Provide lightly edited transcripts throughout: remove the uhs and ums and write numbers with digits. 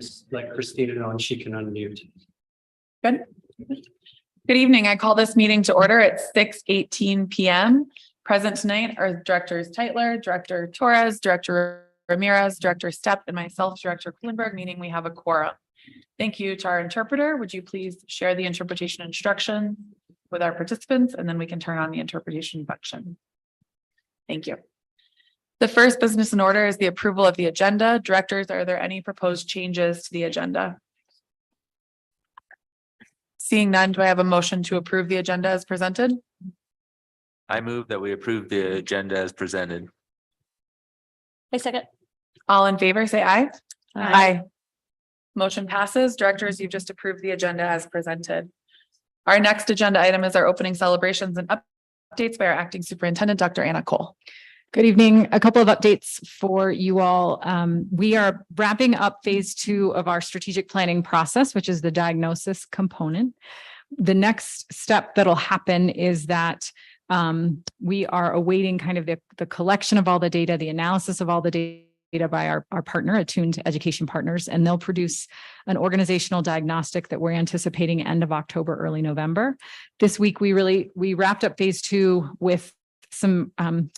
Just let Christina know and she can unmute. Good. Good evening. I call this meeting to order at 6:18 p.m. Present tonight are Directors Teitler, Director Torres, Director Ramirez, Director Stepp, and myself, Director Kuhlenberg, meaning we have a quorum. Thank you to our interpreter. Would you please share the interpretation instruction with our participants, and then we can turn on the interpretation function. Thank you. The first business in order is the approval of the agenda. Directors, are there any proposed changes to the agenda? Seeing none, do I have a motion to approve the agenda as presented? I move that we approve the agenda as presented. I second. All in favor, say aye. Aye. Motion passes. Directors, you've just approved the agenda as presented. Our next agenda item is our opening celebrations and updates by our acting superintendent, Dr. Anna Cole. Good evening. A couple of updates for you all. We are wrapping up phase 2 of our strategic planning process, which is the diagnosis component. The next step that'll happen is that we are awaiting kind of the collection of all the data, the analysis of all the data by our partner, Attuned Education Partners, and they'll produce an organizational diagnostic that we're anticipating end of October, early November. This week, we wrapped up phase 2 with some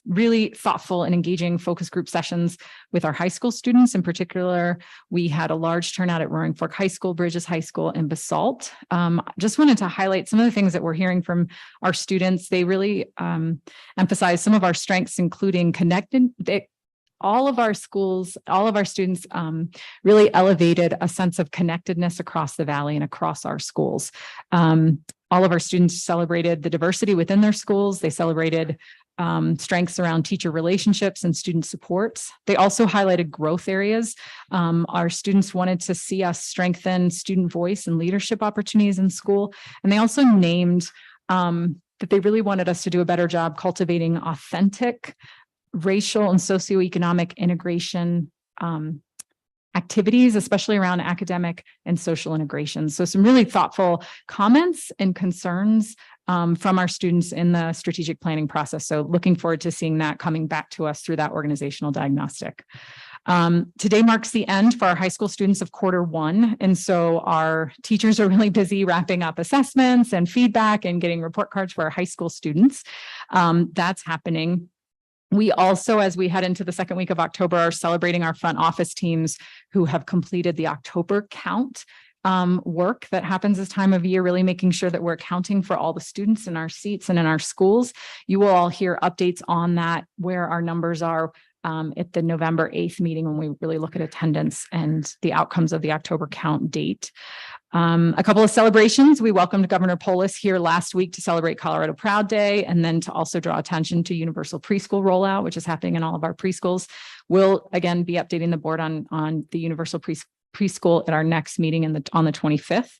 really thoughtful and engaging focus group sessions with our high school students. In particular, we had a large turnout at Roaring Fork High School, Bridges High School, and Basalt. Just wanted to highlight some of the things that we're hearing from our students. They really emphasize some of our strengths, including connected. All of our schools, all of our students really elevated a sense of connectedness across the Valley and across our schools. All of our students celebrated the diversity within their schools. They celebrated strengths around teacher relationships and student supports. They also highlighted growth areas. Our students wanted to see us strengthen student voice and leadership opportunities in school. And they also named that they really wanted us to do a better job cultivating authentic racial and socioeconomic integration activities, especially around academic and social integration. So some really thoughtful comments and concerns from our students in the strategic planning process. So looking forward to seeing that coming back to us through that organizational diagnostic. Today marks the end for our high school students of Q1. And so our teachers are really busy wrapping up assessments and feedback and getting report cards for our high school students. That's happening. We also, as we head into the second week of October, are celebrating our front office teams who have completed the October count work that happens this time of year, really making sure that we're accounting for all the students in our seats and in our schools. You will all hear updates on that, where our numbers are at the November 8th meeting when we really look at attendance and the outcomes of the October count date. A couple of celebrations. We welcomed Governor Polis here last week to celebrate Colorado Proud Day, and then to also draw attention to universal preschool rollout, which is happening in all of our preschools. We'll again be updating the board on the universal preschool at our next meeting on the 25th.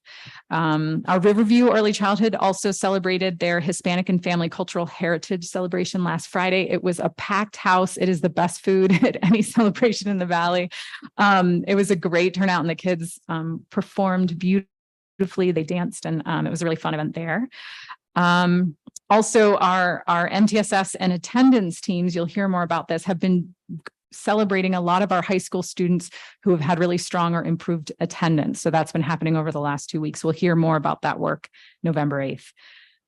Our Riverview Early Childhood also celebrated their Hispanic and Family Cultural Heritage celebration last Friday. It was a packed house. It is the best food at any celebration in the Valley. It was a great turnout, and the kids performed beautifully. They danced, and it was a really fun event there. Also, our MTSS and attendance teams, you'll hear more about this, have been celebrating a lot of our high school students who have had really strong or improved attendance. So that's been happening over the last 2 weeks. We'll hear more about that work November 8th.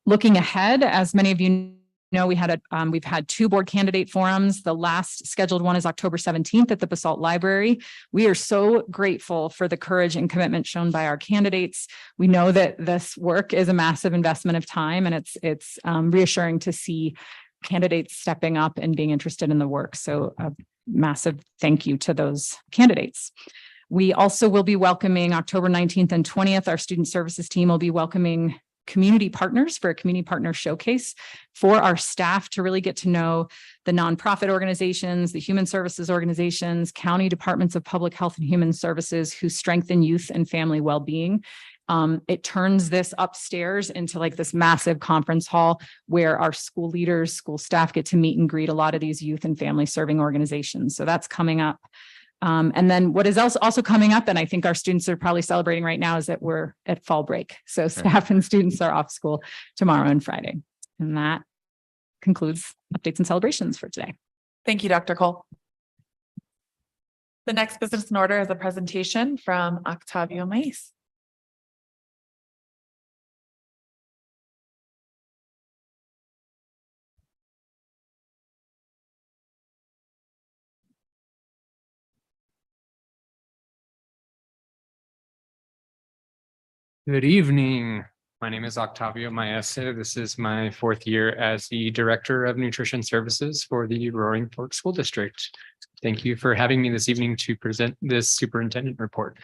Looking ahead, as many of you know, we've had 2 board candidate forums. The last scheduled one is October 17th at the Basalt Library. We are so grateful for the courage and commitment shown by our candidates. We know that this work is a massive investment of time, and it's reassuring to see candidates stepping up and being interested in the work. So massive thank you to those candidates. We also will be welcoming October 19th and 20th. Our student services team will be welcoming community partners for a community partner showcase for our staff to really get to know the nonprofit organizations, the human services organizations, county departments of public health and human services who strengthen youth and family well-being. It turns this upstairs into like this massive conference hall where our school leaders, school staff get to meet and greet a lot of these youth and family serving organizations. So that's coming up. And then what is also coming up, and I think our students are probably celebrating right now, is that we're at fall break. So staff and students are off school tomorrow and Friday. And that concludes updates and celebrations for today. Thank you, Dr. Cole. The next business in order is a presentation from Octavio Mais. Good evening. My name is Octavio Maese. This is my fourth year as the Director of Nutrition Services for the Roaring Fork School District. Thank you for having me this evening to present this superintendent report.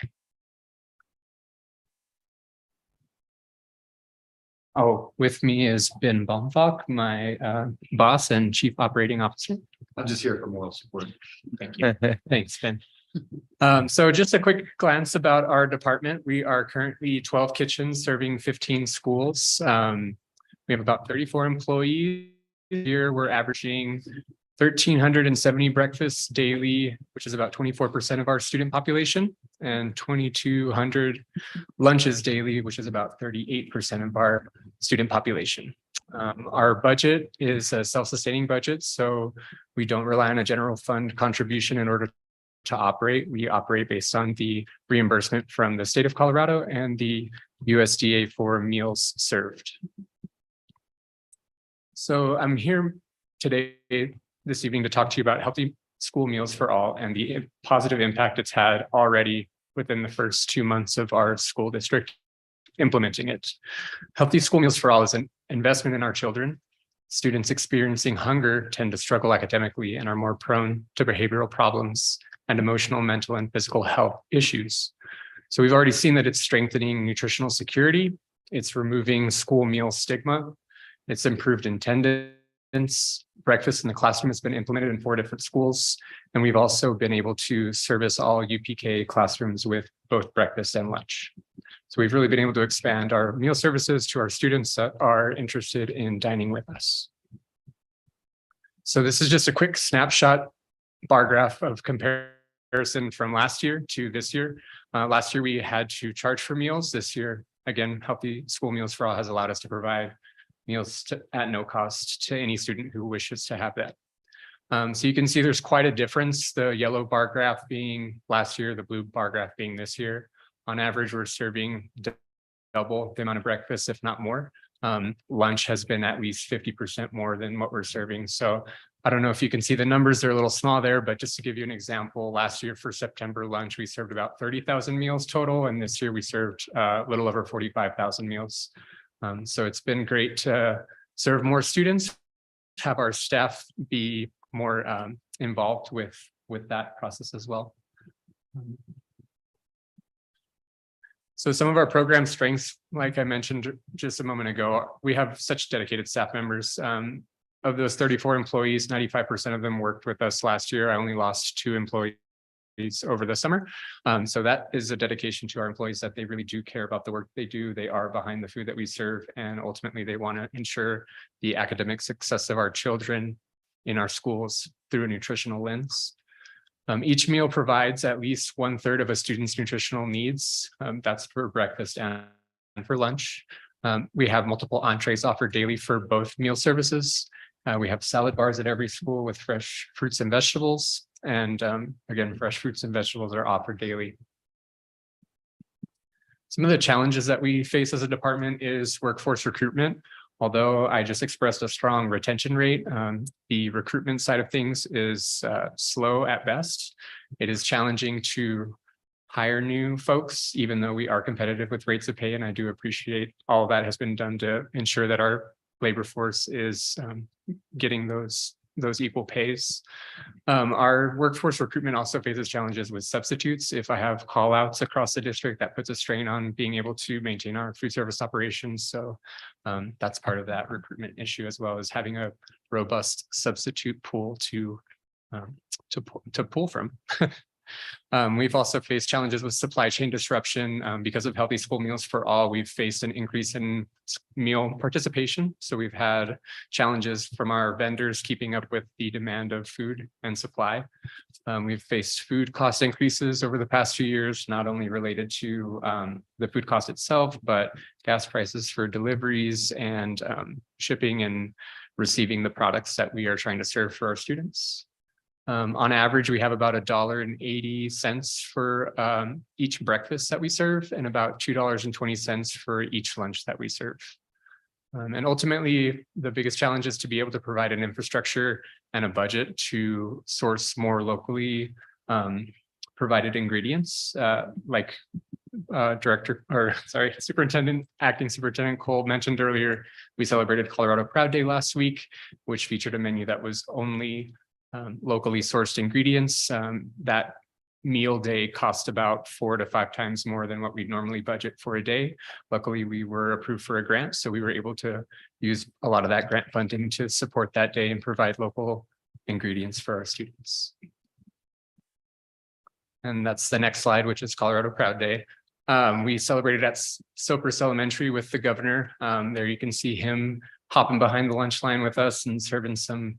Oh, with me is Ben Baumfalk, my boss and Chief Operating Officer. I'm just here for moral support. Thank you. Thanks, Ben. So just a quick glance about our department. We are currently 12 kitchens serving 15 schools. We have about 34 employees. Here we're averaging 1,370 breakfasts daily, which is about 24% of our student population, and 2,200 lunches daily, which is about 38% of our student population. Our budget is a self-sustaining budget, so we don't rely on a general fund contribution in order to operate. We operate based on the reimbursement from the state of Colorado and the USDA for meals served. So I'm here today, this evening, to talk to you about healthy school meals for all and the positive impact it's had already within the first 2 months of our school district implementing it. Healthy school meals for all is an investment in our children. Students experiencing hunger tend to struggle academically and are more prone to behavioral problems and emotional, mental, and physical health issues. So we've already seen that it's strengthening nutritional security. It's removing school meal stigma. It's improved attendance. Breakfast in the classroom has been implemented in 4 different schools. And we've also been able to service all UPK classrooms with both breakfast and lunch. So we've really been able to expand our meal services to our students that are interested in dining with us. So this is just a quick snapshot bar graph of comparison from last year to this year. Last year, we had to charge for meals. This year, again, Healthy School Meals for All has allowed us to provide meals at no cost to any student who wishes to have that. So you can see there's quite a difference, the yellow bar graph being last year, the blue bar graph being this year. On average, we're serving double the amount of breakfast, if not more. Lunch has been at least 50% more than what we're serving. So I don't know if you can see the numbers, they're a little small there, but just to give you an example, last year for September lunch, we served about 30,000 meals total. And this year we served a little over 45,000 meals. So it's been great to serve more students, have our staff be more involved with that process as well. So some of our program strengths, like I mentioned just a moment ago, we have such dedicated staff members. Of those 34 employees, 95% of them worked with us last year. I only lost 2 employees over the summer. So that is a dedication to our employees that they really do care about the work they do. They are behind the food that we serve, and ultimately they want to ensure the academic success of our children in our schools through a nutritional lens. Each meal provides at least 1/3 of a student's nutritional needs. That's for breakfast and for lunch. We have multiple entrees offered daily for both meal services. We have salad bars at every school with fresh fruits and vegetables. And again, fresh fruits and vegetables are offered daily. Some of the challenges that we face as a department is workforce recruitment. Although I just expressed a strong retention rate, the recruitment side of things is slow at best. It is challenging to hire new folks, even though we are competitive with rates of pay. And I do appreciate all that has been done to ensure that our labor force is getting those equal pays. Our workforce recruitment also faces challenges with substitutes. If I have call outs across the district, that puts a strain on being able to maintain our food service operations. So that's part of that recruitment issue, as well as having a robust substitute pool to pull from. We've also faced challenges with supply chain disruption because of Healthy School Meals for All. We've faced an increase in meal participation. So we've had challenges from our vendors keeping up with the demand of food and supply. We've faced food cost increases over the past few years, not only related to the food cost itself, but gas prices for deliveries and shipping and receiving the products that we are trying to serve for our students. On average, we have about $1.80 for each breakfast that we serve and about $2.20 for each lunch that we serve. And ultimately, the biggest challenge is to be able to provide an infrastructure and a budget to source more locally provided ingredients, like Acting Superintendent Cole mentioned earlier. We celebrated Colorado Proud Day last week, which featured a menu that was only locally sourced ingredients. That meal day cost about 4 to 5 times more than what we'd normally budget for a day. Luckily, we were approved for a grant, so we were able to use a lot of that grant funding to support that day and provide local ingredients for our students. And that's the next slide, which is Colorado Proud Day. We celebrated at Sopris Elementary with the governor. There you can see him hopping behind the lunch line with us and serving some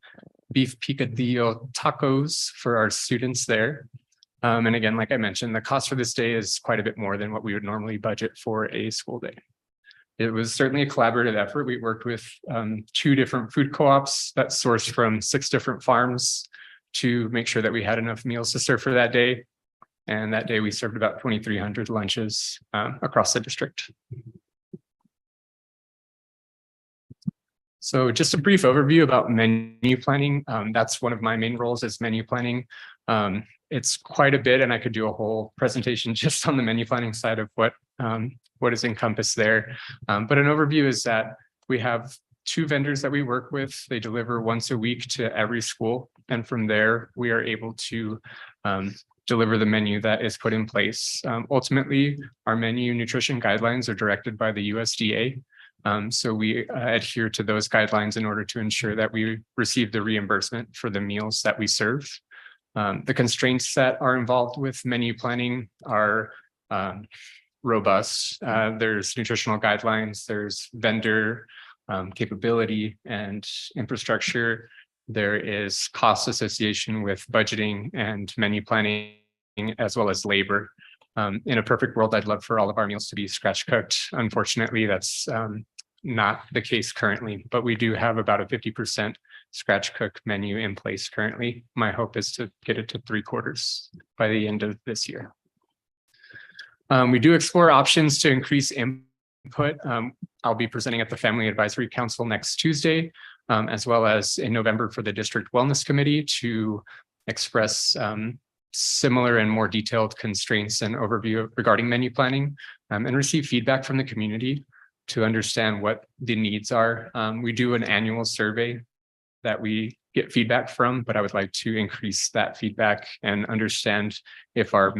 beef picadillo tacos for our students there. And again, like I mentioned, the cost for this day is quite a bit more than what we would normally budget for a school day. It was certainly a collaborative effort. We worked with 2 different food co-ops that sourced from 6 different farms to make sure that we had enough meals to serve for that day. And that day we served about 2,300 lunches across the district. So just a brief overview about menu planning. That's one of my main roles is menu planning. It's quite a bit, and I could do a whole presentation just on the menu planning side of what is encompassed there. But an overview is that we have 2 vendors that we work with. They deliver once a week to every school. And from there, we are able to deliver the menu that is put in place. Ultimately, our menu nutrition guidelines are directed by the USDA. So we adhere to those guidelines in order to ensure that we receive the reimbursement for the meals that we serve. The constraints that are involved with menu planning are robust. There's nutritional guidelines, there's vendor capability and infrastructure. There is cost association with budgeting and menu planning, as well as labor. In a perfect world, I'd love for all of our meals to be scratch cooked. Unfortunately, that's not the case currently, but we do have about a 50% scratch cook menu in place currently. My hope is to get it to 3/4 by the end of this year. We do explore options to increase input. I'll be presenting at the Family Advisory Council next Tuesday, as well as in November for the District Wellness Committee to express similar and more detailed constraints and overview regarding menu planning, and receive feedback from the community to understand what the needs are. We do an annual survey that we get feedback from, but I would like to increase that feedback and understand if our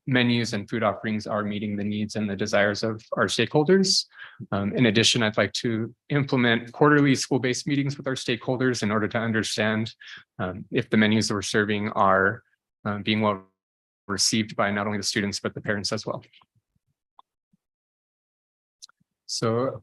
menus and food offerings are meeting the needs and the desires of our stakeholders. In addition, I'd like to implement quarterly school-based meetings with our stakeholders in order to understand if the menus that we're serving are being well received by not only the students, but the parents as well. So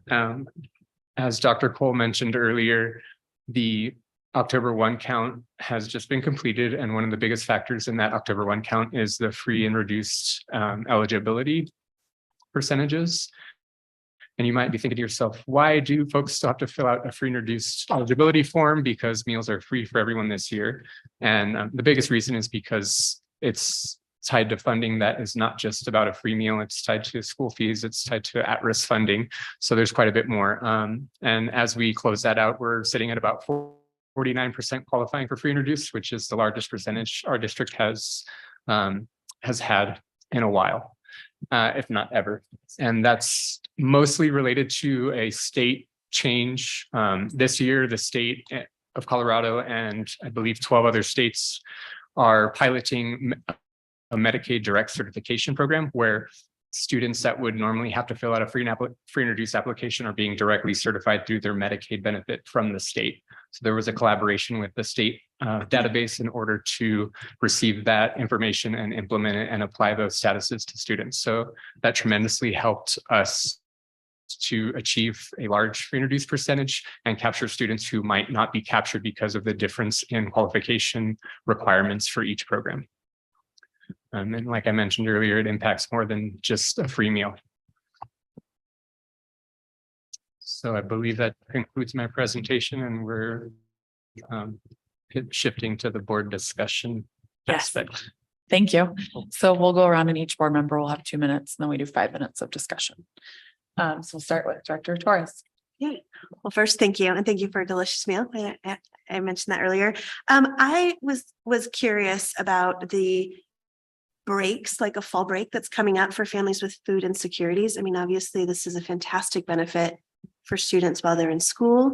as Dr. Cole mentioned earlier, the October 1 count has just been completed. And one of the biggest factors in that October 1 count is the free and reduced eligibility percentages. And you might be thinking to yourself, why do folks still have to fill out a free and reduced eligibility form? Because meals are free for everyone this year. And the biggest reason is because it's tied to funding that is not just about a free meal. It's tied to school fees. It's tied to at-risk funding. So there's quite a bit more. And as we close that out, we're sitting at about 49% qualifying for free and reduced, which is the largest percentage our district has had in a while, if not ever. And that's mostly related to a state change. This year, the state of Colorado and I believe 12 other states are piloting a Medicaid direct certification program where students that would normally have to fill out a free and reduced application are being directly certified through their Medicaid benefit from the state. So there was a collaboration with the state database in order to receive that information and implement it and apply those statuses to students. So that tremendously helped us to achieve a large free and reduced percentage and capture students who might not be captured because of the difference in qualification requirements for each program. And like I mentioned earlier, it impacts more than just a free meal. So I believe that concludes my presentation, and we're shifting to the board discussion Yes. aspect. Thank you. So we'll go around and each board member will have 2 minutes, and then we do 5 minutes of discussion. So we'll start with Director Torres. Yeah. Well, first, thank you. And thank you for a delicious meal. I mentioned that earlier. I was curious about the breaks, like a fall break that's coming up for families with food insecurities. I mean, obviously, this is a fantastic benefit for students while they're in school.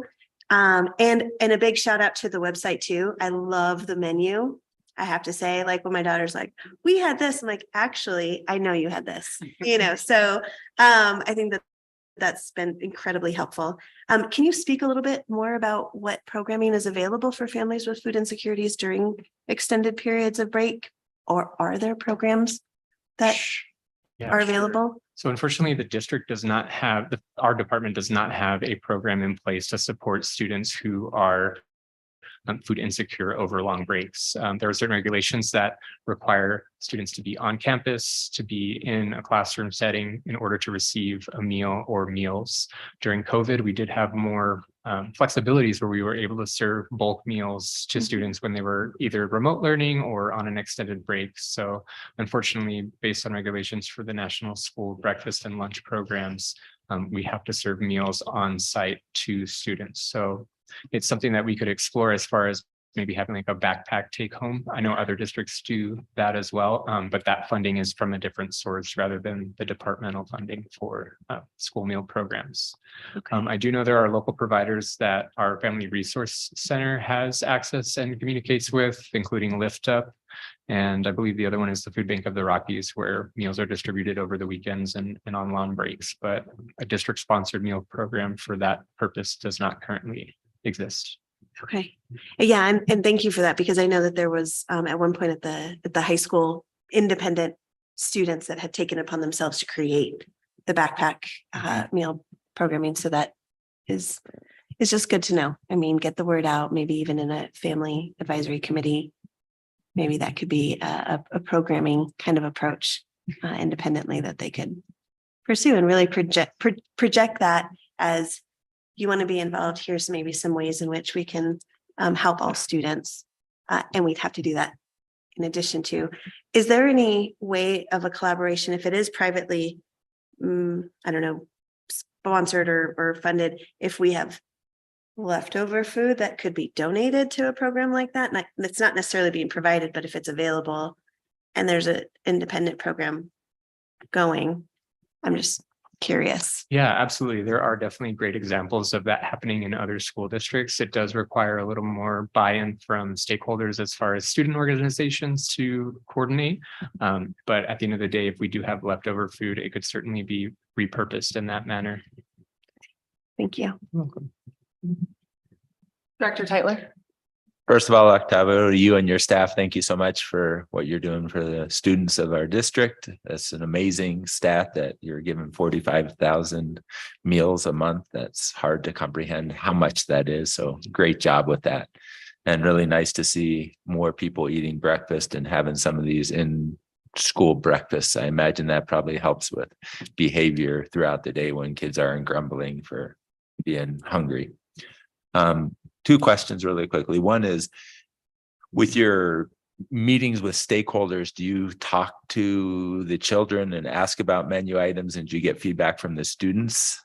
And a big shout out to the website too. I love the menu. I have to say, like when my daughter's like, we had this, I'm like, actually, I know you had this, so I think that's been incredibly helpful. Can you speak a little bit more about what programming is available for families with food insecurities during extended periods of break? Or are there programs that Yeah, are sure. available? So unfortunately, the district does not have, our department does not have a program in place to support students who are food insecure over long breaks. There are certain regulations that require students to be on campus, to be in a classroom setting in order to receive a meal or meals. During COVID, we did have more flexibilities where we were able to serve bulk meals to students when they were either remote learning or on an extended break. So unfortunately, based on regulations for the national school breakfast and lunch programs, we have to serve meals on site to students. So it's something that we could explore as far as maybe having like a backpack take home. I know other districts do that as well, but that funding is from a different source rather than the departmental funding for school meal programs. Okay. I do know there are local providers that our Family Resource Center has access and communicates with, including Lift Up. And I believe the other one is the Food Bank of the Rockies, where meals are distributed over the weekends and on long breaks. But a district sponsored meal program for that purpose does not currently exist. Okay. Yeah, and thank you for that, because I know that there was at one point at the high school, independent students that had taken upon themselves to create the backpack meal programming. So that is just good to know. I mean, get the word out, maybe even in a family advisory committee. Maybe that could be a programming kind of approach independently that they could pursue and really project that as you want to be involved. Here's maybe some ways in which we can help all students. And we'd have to do that in addition to, is there any way of a collaboration if it is privately, I don't know, sponsored or funded, if we have leftover food that could be donated to a program like that? And it's not necessarily being provided, but if it's available and there's an independent program going, I'm just curious. Yeah, absolutely. There are definitely great examples of that happening in other school districts. It does require a little more buy-in from stakeholders as far as student organizations to coordinate. But at the end of the day, if we do have leftover food, it could certainly be repurposed in that manner. Thank you. You're welcome. Director Tyler. First of all, Octavio, you and your staff, thank you so much for what you're doing for the students of our district. That's an amazing stat that you're giving 45,000 meals a month. That's hard to comprehend how much that is. So great job with that. And really nice to see more people eating breakfast and having some of these in school breakfasts. I imagine that probably helps with behavior throughout the day when kids aren't grumbling for being hungry. Two questions really quickly. One is, with your meetings with stakeholders, do you talk to the children and ask about menu items, and do you get feedback from the students?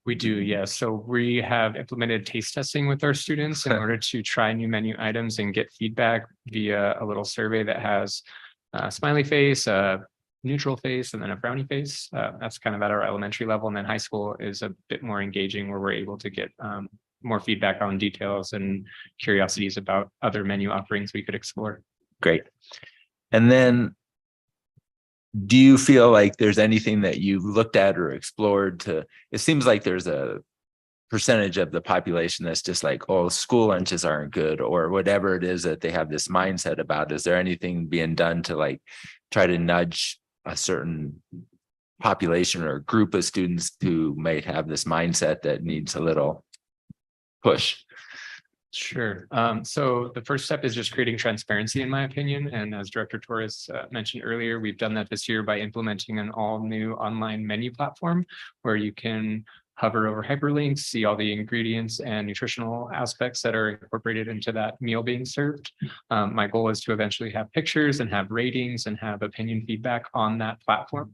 We do, yes. So we have implemented taste testing with our students in order to try new menu items and get feedback via a little survey that has a smiley face, a neutral face, and then a frowny face. That's kind of at our elementary level. And then high school is a bit more engaging, where we're able to get more feedback on details and curiosities about other menu offerings we could explore. Great. And then, do you feel like there's anything that you've looked at or explored to, it seems like there's a percentage of the population that's just like, oh, school lunches aren't good, or whatever it is that they have this mindset about. Is there anything being done to like try to nudge a certain population or group of students who might have this mindset that needs a little push? Sure. So the first step is just creating transparency, in my opinion. And as Director Torres mentioned earlier, we've done that this year by implementing an all new online menu platform where you can hover over hyperlinks, see all the ingredients and nutritional aspects that are incorporated into that meal being served. My goal is to eventually have pictures and have ratings and have opinion feedback on that platform.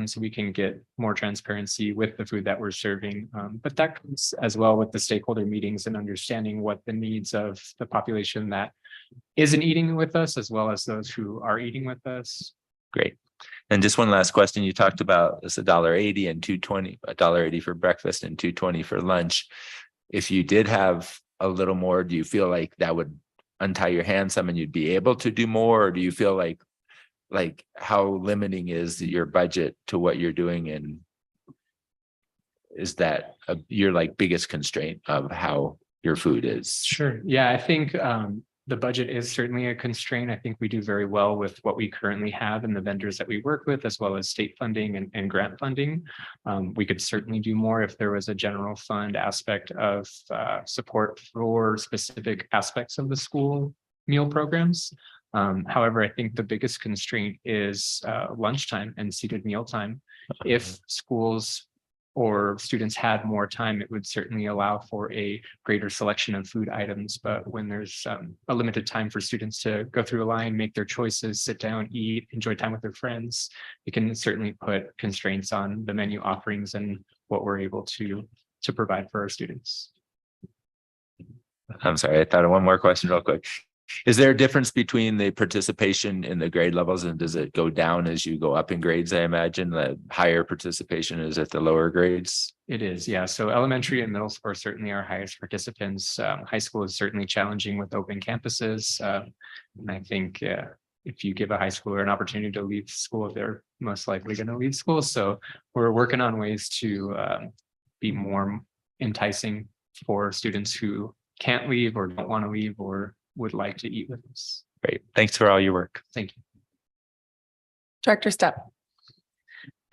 So we can get more transparency with the food that we're serving. But that comes as well with the stakeholder meetings and understanding what the needs of the population that isn't eating with us, as well as those who are eating with us. Great. And just one last question. You talked about this $1.80 and $2.20, $1.80 for breakfast and $2.20 for lunch. If you did have a little more, do you feel like that would untie your hands some and you'd be able to do more? Or do you feel like how limiting is your budget to what you're doing? And is that your like biggest constraint of how your food is? Sure. Yeah, I think the budget is certainly a constraint. I think we do very well with what we currently have and the vendors that we work with, as well as state funding and grant funding. We could certainly do more if there was a general fund aspect of support for specific aspects of the school meal programs. However, I think the biggest constraint is lunchtime and seated meal time. If schools or students had more time, it would certainly allow for a greater selection of food items. But when there's a limited time for students to go through a line, make their choices, sit down, eat, enjoy time with their friends, it can certainly put constraints on the menu offerings and what we're able to provide for our students. I'm sorry, I thought of one more question real quick. Is there a difference between the participation in the grade levels, and does it go down as you go up in grades? I imagine that higher participation is at the lower grades. It is, yeah. So elementary and middle school are certainly our highest participants. High school is certainly challenging with open campuses. And I think if you give a high schooler an opportunity to leave school, they're most likely going to leave school. So we're working on ways to be more enticing for students who can't leave or don't want to leave or would like to eat with us. Great. Thanks for all your work. Thank you. Director Stepp.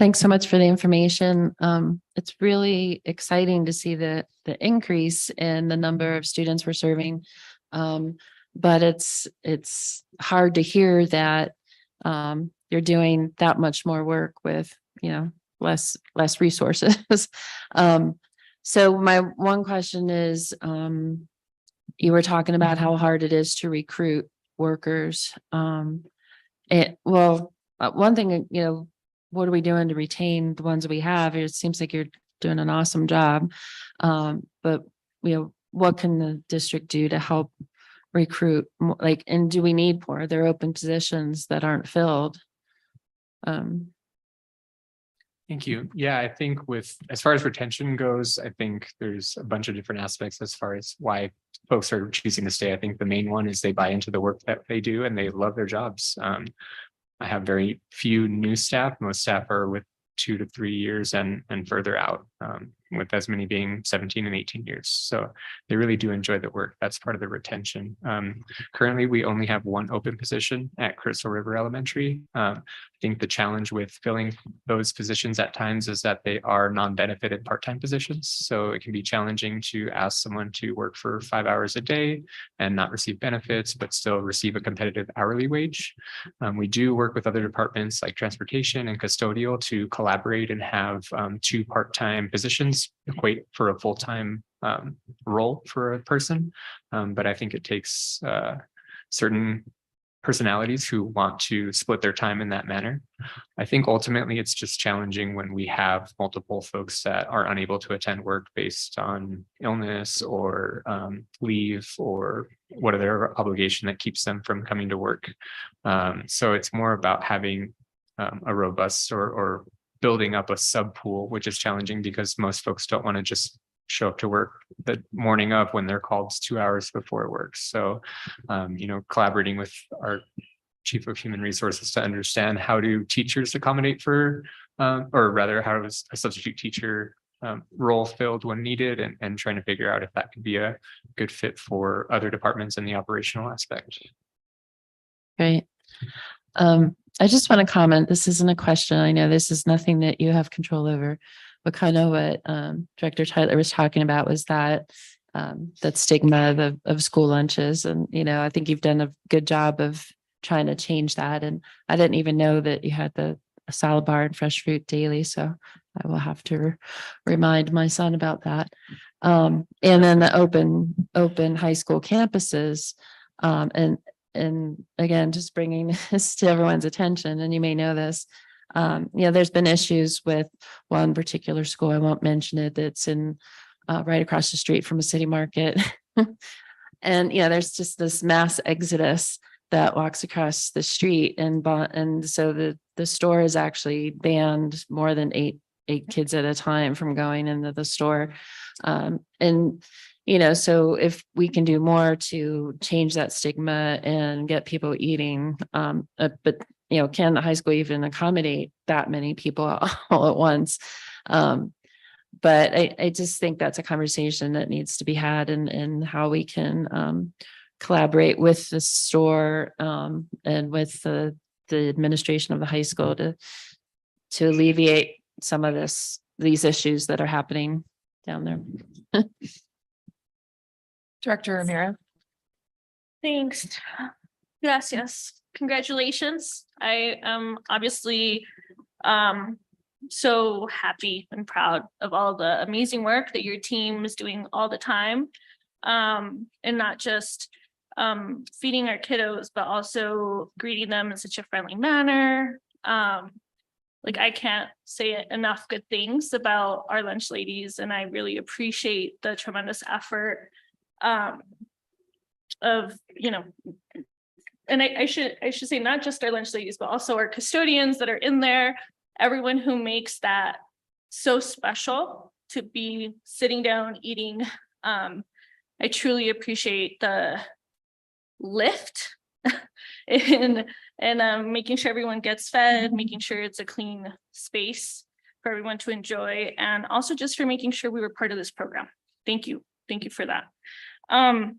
Thanks so much for the information. It's really exciting to see the increase in the number of students we're serving. But it's hard to hear that you're doing that much more work with, less resources. So my one question is, you were talking about how hard it is to recruit workers. One thing, what are we doing to retain the ones we have? It seems like you're doing an awesome job. But what can the district do to help recruit? And do we need more? There are open positions that aren't filled. Thank you. Yeah, I think as far as retention goes, I think there's a bunch of different aspects as far as why folks are choosing to stay. I think the main one is they buy into the work that they do and they love their jobs. I have very few new staff. Most staff are with 2 to 3 years and further out, with as many being 17 and 18 years. So they really do enjoy the work. That's part of the retention. Currently, we only have one open position at Crystal River Elementary. I think the challenge with filling those positions at times is that they are non-benefited part-time positions. So it can be challenging to ask someone to work for 5 hours a day and not receive benefits, but still receive a competitive hourly wage. We do work with other departments like transportation and custodial to collaborate and have 2 part-time positions equate for a full-time role for a person. But I think it takes certain personalities who want to split their time in that manner. I think ultimately it's just challenging when we have multiple folks that are unable to attend work based on illness or leave or what other obligation that keeps them from coming to work. So it's more about having a robust or building up a sub pool, which is challenging because most folks don't want to just show up to work the morning of when they're called 2 hours before work. So, collaborating with our chief of human resources to understand how do teachers accommodate for, or rather how is a substitute teacher role filled when needed, and trying to figure out if that could be a good fit for other departments in the operational aspect. Great. I just want to comment, this isn't a question. I know this is nothing that you have control over, but kind of what Director Tyler was talking about was that stigma of school lunches. And, I think you've done a good job of trying to change that. And I didn't even know that you had the a salad bar and fresh fruit daily. So I will have to remind my son about that. And then the open high school campuses. And again, just bringing this to everyone's attention, and you may know this, there's been issues with one particular school. I won't mention it. That's in right across the street from a city market. And there's just this mass exodus that walks across the street, and so the store is actually banned more than eight kids at a time from going into the store. So if we can do more to change that stigma and get people eating, but can the high school even accommodate that many people all at once? But I just think that's a conversation that needs to be had, and how we can collaborate with the store and with the administration of the high school to alleviate some of these issues that are happening down there. Director Ramirez. Thanks. Gracias. Congratulations. I am obviously so happy and proud of all the amazing work that your team is doing all the time. And not just feeding our kiddos, but also greeting them in such a friendly manner. I can't say enough good things about our lunch ladies, and I really appreciate the tremendous effort and I should say not just our lunch ladies, but also our custodians that are in there, everyone who makes that so special to be sitting down eating. I truly appreciate the lift and making sure everyone gets fed, making sure it's a clean space for everyone to enjoy, and also just for making sure we were part of this program. Thank you for that. I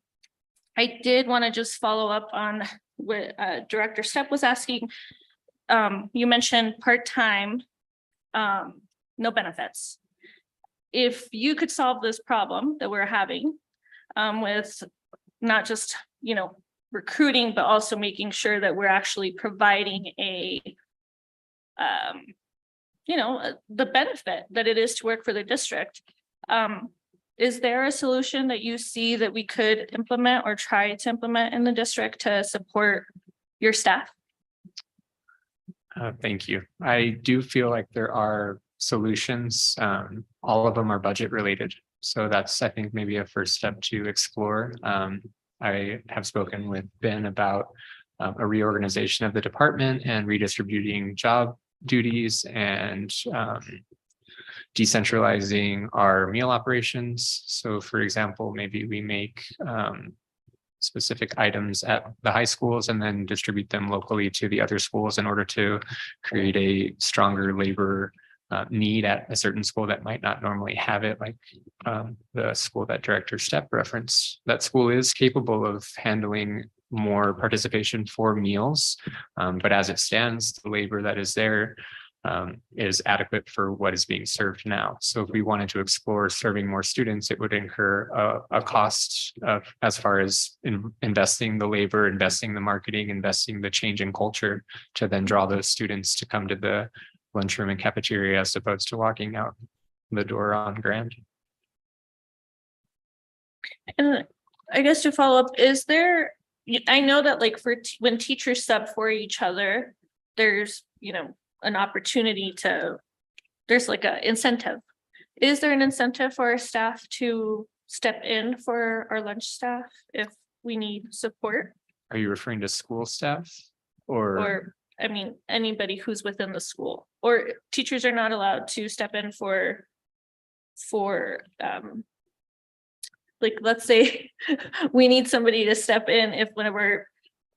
did want to just follow up on what Director Stepp was asking. You mentioned part-time, no benefits. If you could solve this problem that we're having with not just, recruiting, but also making sure that we're actually providing the benefit that it is to work for the district. Is there a solution that you see that we could implement or try to implement in the district to support your staff? Thank you. I do feel like there are solutions. All of them are budget related. So that's, I think, maybe a first step to explore. I have spoken with Ben about a reorganization of the department and redistributing job duties and decentralizing our meal operations. So for example, maybe we make specific items at the high schools and then distribute them locally to the other schools in order to create a stronger labor need at a certain school that might not normally have it, like the school that Director Stepp referenced. That school is capable of handling more participation for meals, but as it stands, the labor that is there is adequate for what is being served now. So if we wanted to explore serving more students, it would incur a cost of, as far as investing the labor, investing the marketing, investing the change in culture to then draw those students to come to the lunchroom and cafeteria as opposed to walking out the door on Grand. And I guess to follow up, is there, I know that when teachers sub for each other, there's, an opportunity to, there's like an incentive. Is there an incentive for our staff to step in for our lunch staff if we need support? Are you referring to school staff or anybody who's within the school, or teachers are not allowed to step in for let's say we need somebody to step in if whenever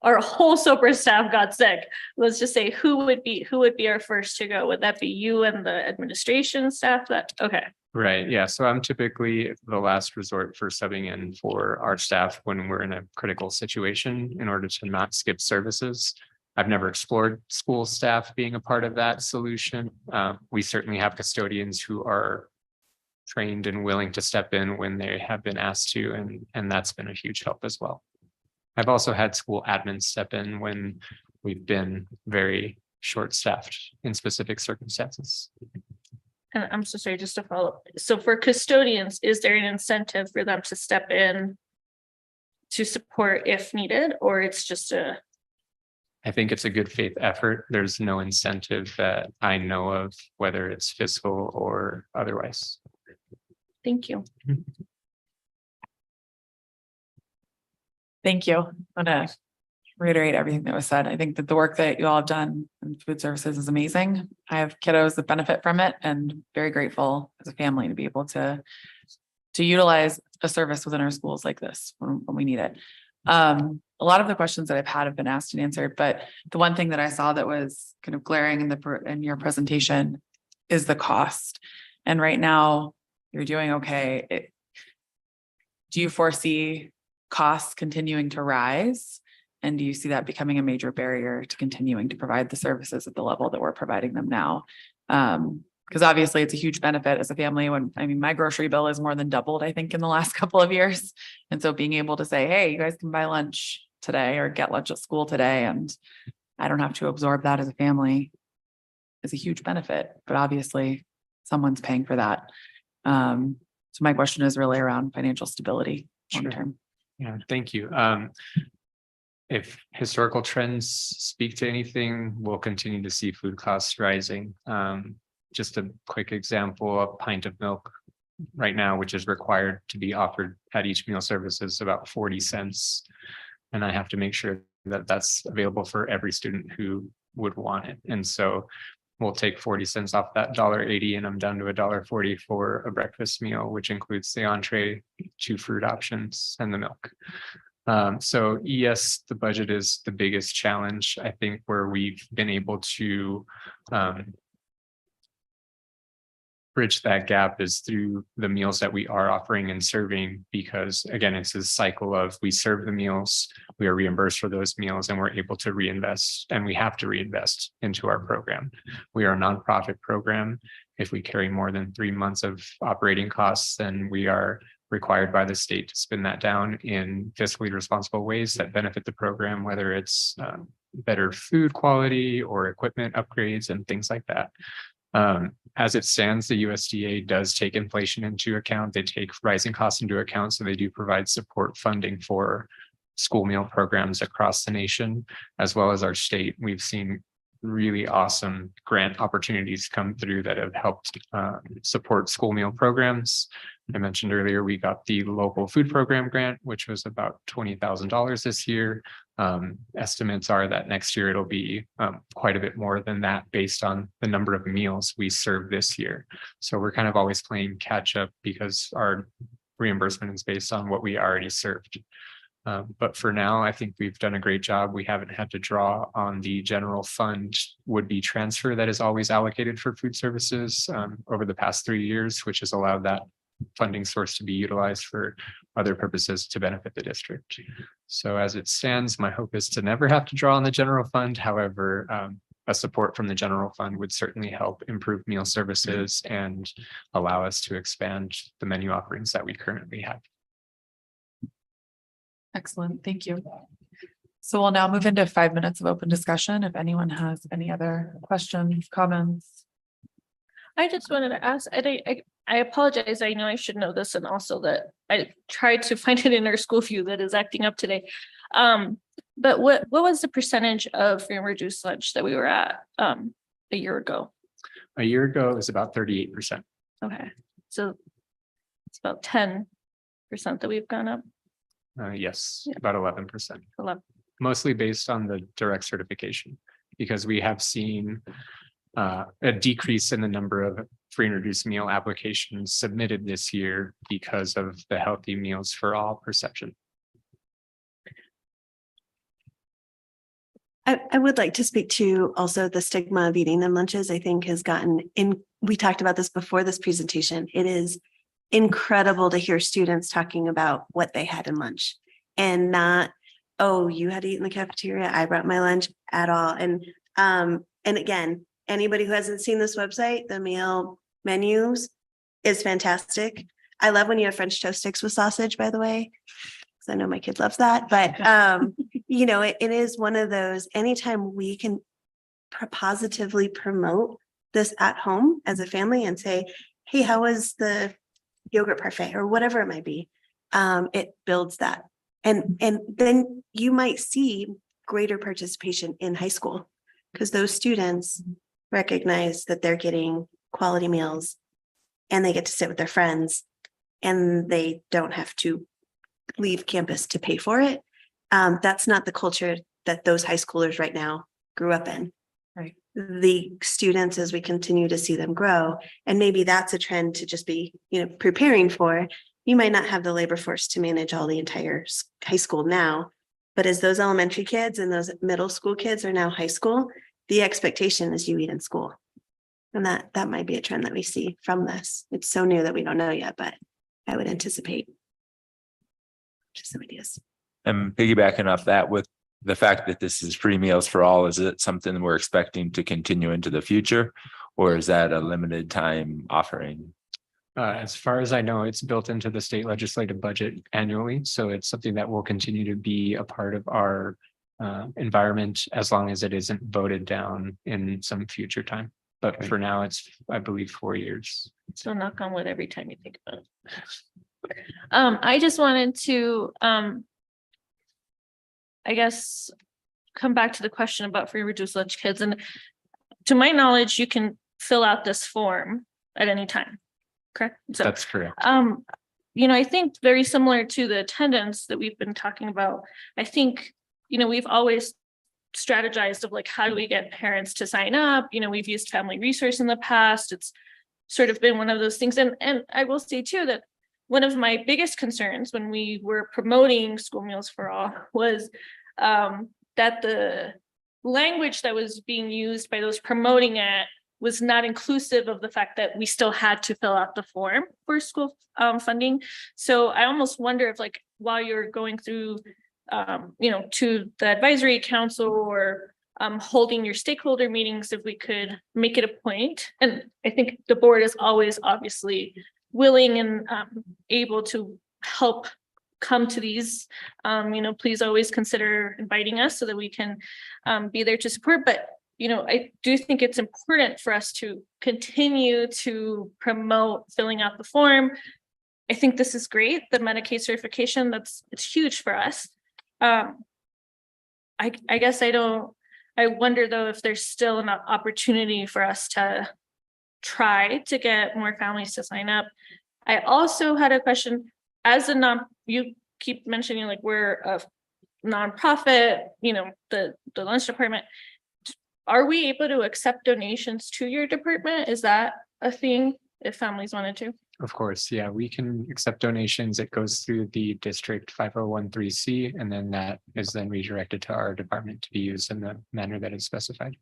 our whole super staff got sick. Let's just say who would be our first to go? Would that be you and the administration staff? Okay. Right. Yeah. So I'm typically the last resort for subbing in for our staff when we're in a critical situation in order to not skip services. I've never explored school staff being a part of that solution. We certainly have custodians who are trained and willing to step in when they have been asked to, and that's been a huge help as well. I've also had school admins step in when we've been very short-staffed in specific circumstances. And I'm so sorry, just to follow up. So for custodians, is there an incentive for them to step in to support if needed, or it's just a, I think it's a good faith effort. There's no incentive that I know of, whether it's fiscal or otherwise. thank you. Thank you. I'm gonna reiterate everything that was said. I think that the work that you all have done in food services is amazing. I have kiddos that benefit from it and very grateful as a family to be able to utilize a service within our schools like this when we need it. A lot of the questions that I've had have been asked and answered, but the one thing that I saw that was kind of glaring in your presentation is the cost. And right now you're doing okay. Do you foresee costs continuing to rise? And do you see that becoming a major barrier to continuing to provide the services at the level that we're providing them now? Because obviously it's a huge benefit as a family my grocery bill is more than doubled, I think, in the last couple of years. And so being able to say, hey, you guys can buy lunch today or get lunch at school today, and I don't have to absorb that as a family is a huge benefit, but obviously someone's paying for that. So my question is really around financial stability long term. Yeah, thank you. If historical trends speak to anything, we'll continue to see food costs rising. Just a quick example, a pint of milk right now, which is required to be offered at each meal service, is about 40 cents. And I have to make sure that that's available for every student who would want it. And so we'll take 40 cents off that $1.80 and I'm down to $1.40 for a breakfast meal, which includes the entree, 2 fruit options and the milk. So yes, the budget is the biggest challenge. I think where we've been able to bridge that gap is through the meals that we are offering and serving, because again, it's a cycle of we serve the meals, we are reimbursed for those meals, and we're able to reinvest, and we have to reinvest into our program. We are a nonprofit program. If we carry more than 3 months of operating costs, then we are required by the state to spend that down in fiscally responsible ways that benefit the program, whether it's better food quality or equipment upgrades and things like that. As it stands, the USDA does take inflation into account. They take rising costs into account. So they do provide support funding for school meal programs across the nation, as well as our state. We've seen really awesome grant opportunities come through that have helped support school meal programs. I mentioned earlier, we got the local food program grant, which was about $20,000 this year. Estimates are that next year it'll be quite a bit more than that based on the number of meals we serve this year. So we're kind of always playing catch up because our reimbursement is based on what we already served. But for now, I think we've done a great job. We haven't had to draw on the general fund would-be transfer that is always allocated for food services over the past 3 years, which has allowed that funding source to be utilized for other purposes to benefit the district. So as it stands, my hope is to never have to draw on the general fund. However, a support from the general fund would certainly help improve meal services and allow us to expand the menu offerings that we currently have. Excellent, thank you. So we'll now move into 5 minutes of open discussion. If anyone has any other questions, comments. I just wanted to ask, I apologize. I know I should know this, and also that I tried to find it in our school view that is acting up today. But what was the percentage of free and reduced lunch that we were at a year ago? A year ago, it was about 38%. Okay, so it's about 10% that we've gone up. Yes, Yeah. about 11%. 11. Mostly based on the direct certification, because we have seen a decrease in the number of free and reduced meal applications submitted this year because of the healthy meals for all perception. I would like to speak to also the stigma of eating them lunches, I think has gotten in, we talked about this before this presentation. It is incredible to hear students talking about what they had in lunch and not, oh, you had to eat in the cafeteria, I brought my lunch at all. And again, anybody who hasn't seen this website, the meal menus is fantastic. I love when you have French toast sticks with sausage, by the way, because I know my kid loves that. But, you know, it is one of those, anytime we can positively promote this at home as a family and say, hey, how was the yogurt parfait or whatever it might be? It builds that. And then you might see greater participation in high school because those students recognize that they're getting quality meals and they get to sit with their friends and they don't have to leave campus to pay for it. That's not the culture that those high schoolers right now grew up in. Right. The students, as we continue to see them grow, and maybe that's a trend to just be, preparing for. You might not have the labor force to manage all the entire high school now, but as those elementary kids and those middle school kids are now high school, the expectation is you eat in school. And that might be a trend that we see from this. It's so new that we don't know yet, but I would anticipate just some ideas. And piggybacking off that with the fact that this is free meals for all, is it something we're expecting to continue into the future? Or is that a limited time offering? As far as I know, it's built into the state legislative budget annually. So it's something that will continue to be a part of our environment as long as it isn't voted down in some future time. But for now, it's, I believe, 4 years. So knock on wood every time you think about it. I just wanted to, I guess, come back to the question about free reduced lunch kids. And to my knowledge, you can fill out this form at any time, correct? So, That's correct. I think very similar to the attendance that we've been talking about, I think, we've always strategized of like, how do we get parents to sign up? We've used Family Resource in the past. It's sort of been one of those things. And I will say too, that one of my biggest concerns when we were promoting school meals for all was that the language that was being used by those promoting it was not inclusive of the fact that we still had to fill out the form for school funding. So I almost wonder if, like, while you're going through, to the advisory council or holding your stakeholder meetings, if we could make it a point. And I think the board is always obviously willing and able to help come to these, please always consider inviting us so that we can be there to support. But I do think it's important for us to continue to promote filling out the form. I think this is great. The Medicaid certification, it's huge for us. I guess I wonder though, if there's still an opportunity for us to try to get more families to sign up. I also had a question, you keep mentioning like we're a nonprofit, the lunch department. Are we able to accept donations to your department? Is that a thing if families wanted to? Of course, yeah, we can accept donations. It goes through the district 5013C, and then that is then redirected to our department to be used in the manner that is specified.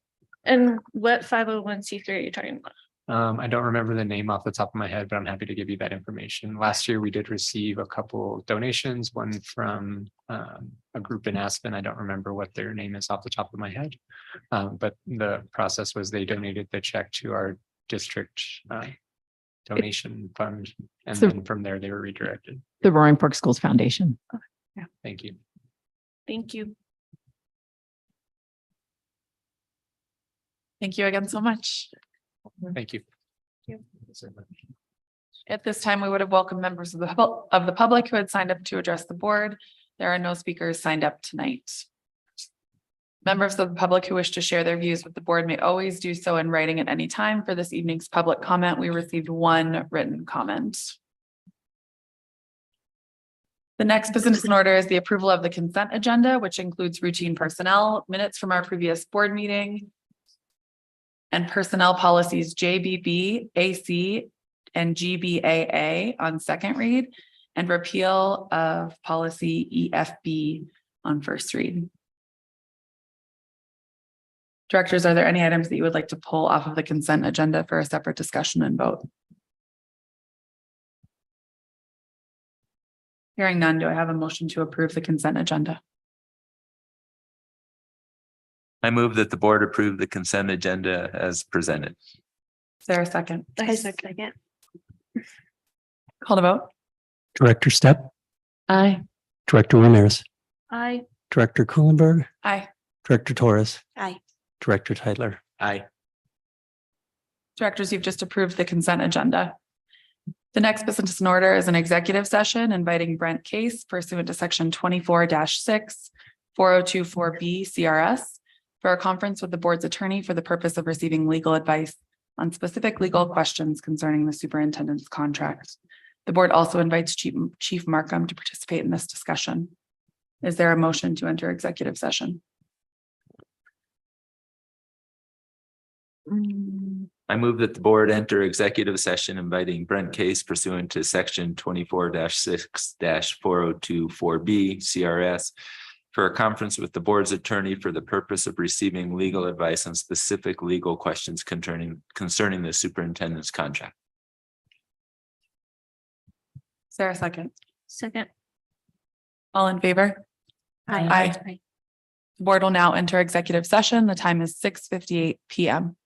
And what 501c3 are you talking about? I don't remember the name off the top of my head, but I'm happy to give you that information. Last year, we did receive a couple donations, one from a group in Aspen. I don't remember what their name is off the top of my head. But the process was they donated the check to our district donation fund. And then from there, they were redirected. The Roaring Fork Schools Foundation. Thank you. Thank you. Thank you again so much. Thank you. At this time, we would have welcomed members of the public who had signed up to address the board. There are no speakers signed up tonight. Members of the public who wish to share their views with the board may always do so in writing at any time. For this evening's public comment, we received one written comment. The next business in order is the approval of the consent agenda, which includes routine personnel, minutes from our previous board meeting, and personnel policies JBB, AC, and GBAA on second read, and repeal of policy EFB on first read. Directors, are there any items that you would like to pull off of the consent agenda for a separate discussion and vote? Hearing none, do I have a motion to approve the consent agenda? I move that the board approve the consent agenda as presented. Is there a second? I second. Call to vote. Director Stepp, Aye. Director Ramirez, Aye. Director Kuhlenberg, Aye. Director Torres, Aye. Director Tyler. Aye. Directors, you've just approved the consent agenda. The next business in order is an executive session inviting Brent Case pursuant to section 24-6, 4024B CRS for a conference with the board's attorney for the purpose of receiving legal advice on specific legal questions concerning the superintendent's contract. The board also invites Chief Markham to participate in this discussion. Is there a motion to enter executive session? I move that the board enter executive session inviting Brent Case pursuant to section 24-6-4024B CRS for a conference with the board's attorney for the purpose of receiving legal advice on specific legal questions concerning the superintendent's contract. Is there a second? Second. All in favor? Aye. The board will now enter executive session. The time is 6:58 PM.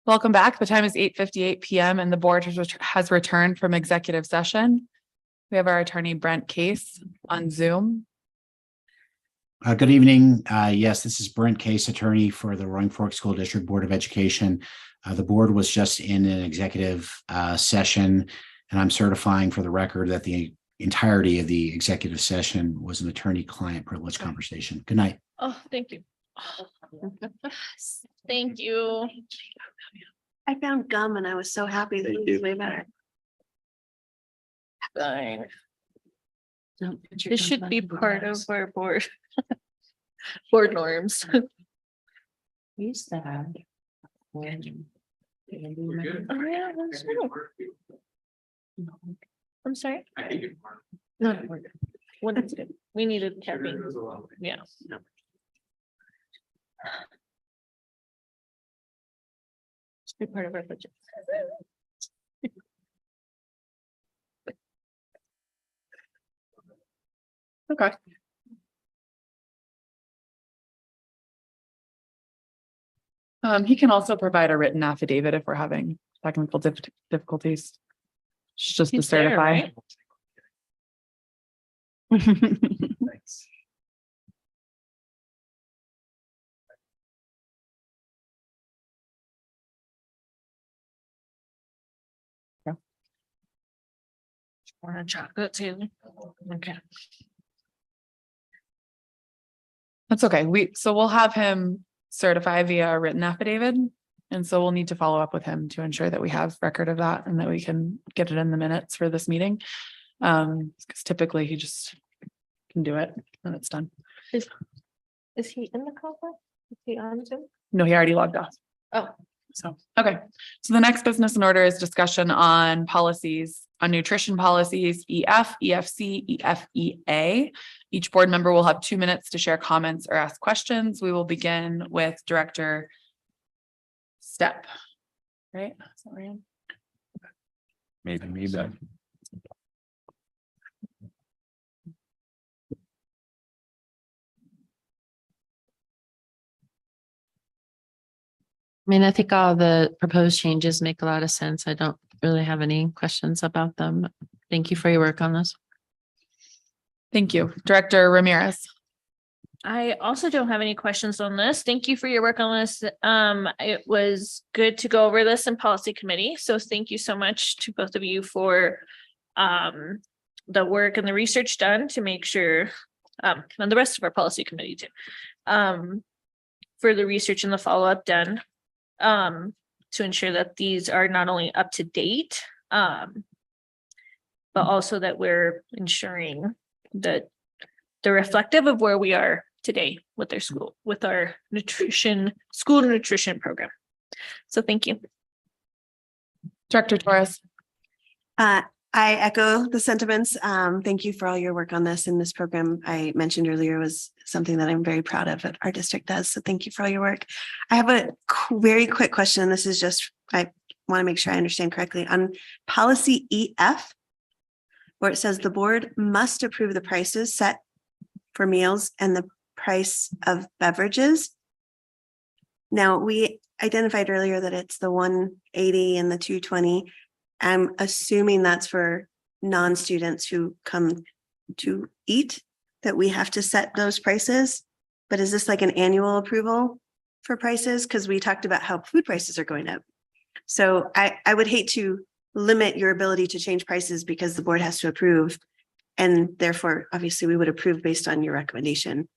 Welcome back. The time is 8:58 PM and the board has returned from executive session. We have our attorney Brent Case on Zoom. Good evening. Yes, this is Brent Case, attorney for the Roaring Fork School District Board of Education. The board was just in an executive session, and I'm certifying for the record that the entirety of the executive session was an attorney-client privilege conversation. Good night. Oh, thank you. Thank you. I found gum and I was so happy that it was way better. Fine. This should be part of our board. Board norms. We used to have. Oh, yeah, that's true. I'm sorry. No, we're good. When it's good. We needed caffeine. Yeah. Should be part of our budget. Okay. He can also provide a written affidavit if we're having technical difficulties. It's just to He's there, certify. right? Thanks. Want chocolate too? Okay. That's okay. We'll have him certify via written affidavit. And so we'll need to follow up with him to ensure that we have record of that and that we can get it in the minutes for this meeting. Because typically he just can do it and it's done. Is he in the call? Is he on Zoom? No, he already logged off. Oh, So, okay. So the next business in order is discussion on policies, on nutrition policies, EF, EFC, EFEA. Each board member will have 2 minutes to share comments or ask questions. We will begin with Director Stepp. Right? Is that right? Maybe me back. I mean, I think all the proposed changes make a lot of sense. I don't really have any questions about them. Thank you for your work on this. Thank you. Director Ramirez. I also don't have any questions on this. Thank you for your work on this. It was good to go over this in policy committee. So thank you so much to both of you for the work and the research done to make sure, and the rest of our policy committee too, for the research and the follow-up done, to ensure that these are not only up to date, but also that we're ensuring that they're reflective of where we are today with their school, with our school nutrition program. So thank you. Director Torres. I echo the sentiments. Thank you for all your work on this. And this program I mentioned earlier was something that I'm very proud of that our district does. So thank you for all your work. I have a very quick question. This is just, I want to make sure I understand correctly. On policy EF, where it says the board must approve the prices set for meals and the price of beverages. Now, we identified earlier that it's the 180 and the 220. I'm assuming that's for non-students who come to eat, that we have to set those prices. But is this like an annual approval for prices? Because we talked about how food prices are going up. So I would hate to limit your ability to change prices because the board has to approve. And therefore, obviously, we would approve based on your recommendation.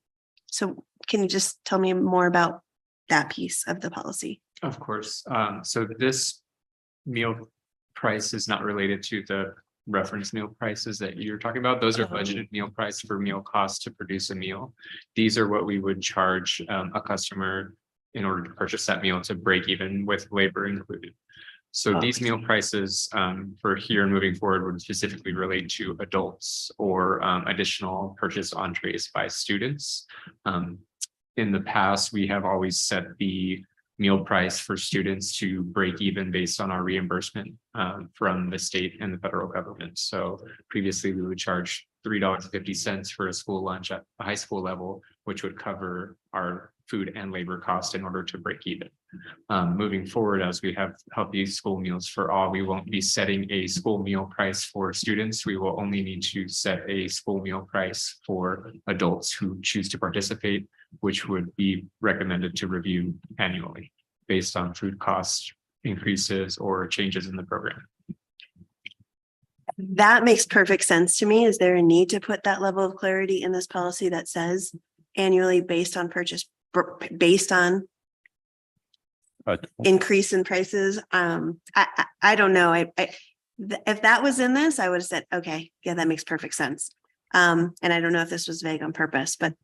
So can you just tell me more about that piece of the policy? Of course. So this meal price is not related to the reference meal prices that you're talking about. Those are budgeted meal price for meal costs to produce a meal. These are what we would charge a customer in order to purchase that meal to break even with labor included. So these meal prices for here and moving forward would specifically relate to adults or additional purchase entrees by students. In the past, we have always set the meal price for students to break even based on our reimbursement from the state and the federal government. So previously we would charge $3.50 for a school lunch at the high school level, which would cover our food and labor cost in order to break even. Moving forward, as we have healthy school meals for all, we won't be setting a school meal price for students. We will only need to set a school meal price for adults who choose to participate, which would be recommended to review annually based on food cost increases or changes in the program. That makes perfect sense to me. Is there a need to put that level of clarity in this policy that says annually based on purchase, based on increase in prices? I don't know. If that was in this, I would have said, okay, yeah, that makes perfect sense. And I don't know if this was vague on purpose, but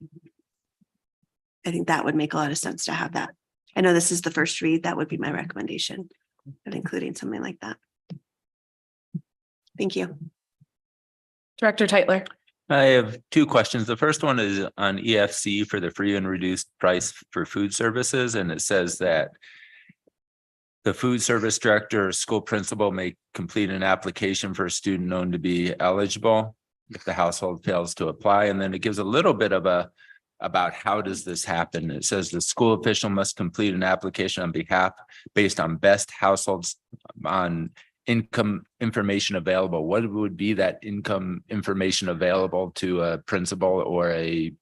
I think that would make a lot of sense to have that. I know this is the first read. That would be my recommendation of including something like that. Thank you. Director Teitler. I have two questions. The first one is on EFC for the free and reduced price for food services. And it says that the food service director or school principal may complete an application for a student known to be eligible if the household fails to apply. And then it gives a little bit of about how does this happen. It says the school official must complete an application on behalf based on best households on income information available. What would be that income information available to a principal or a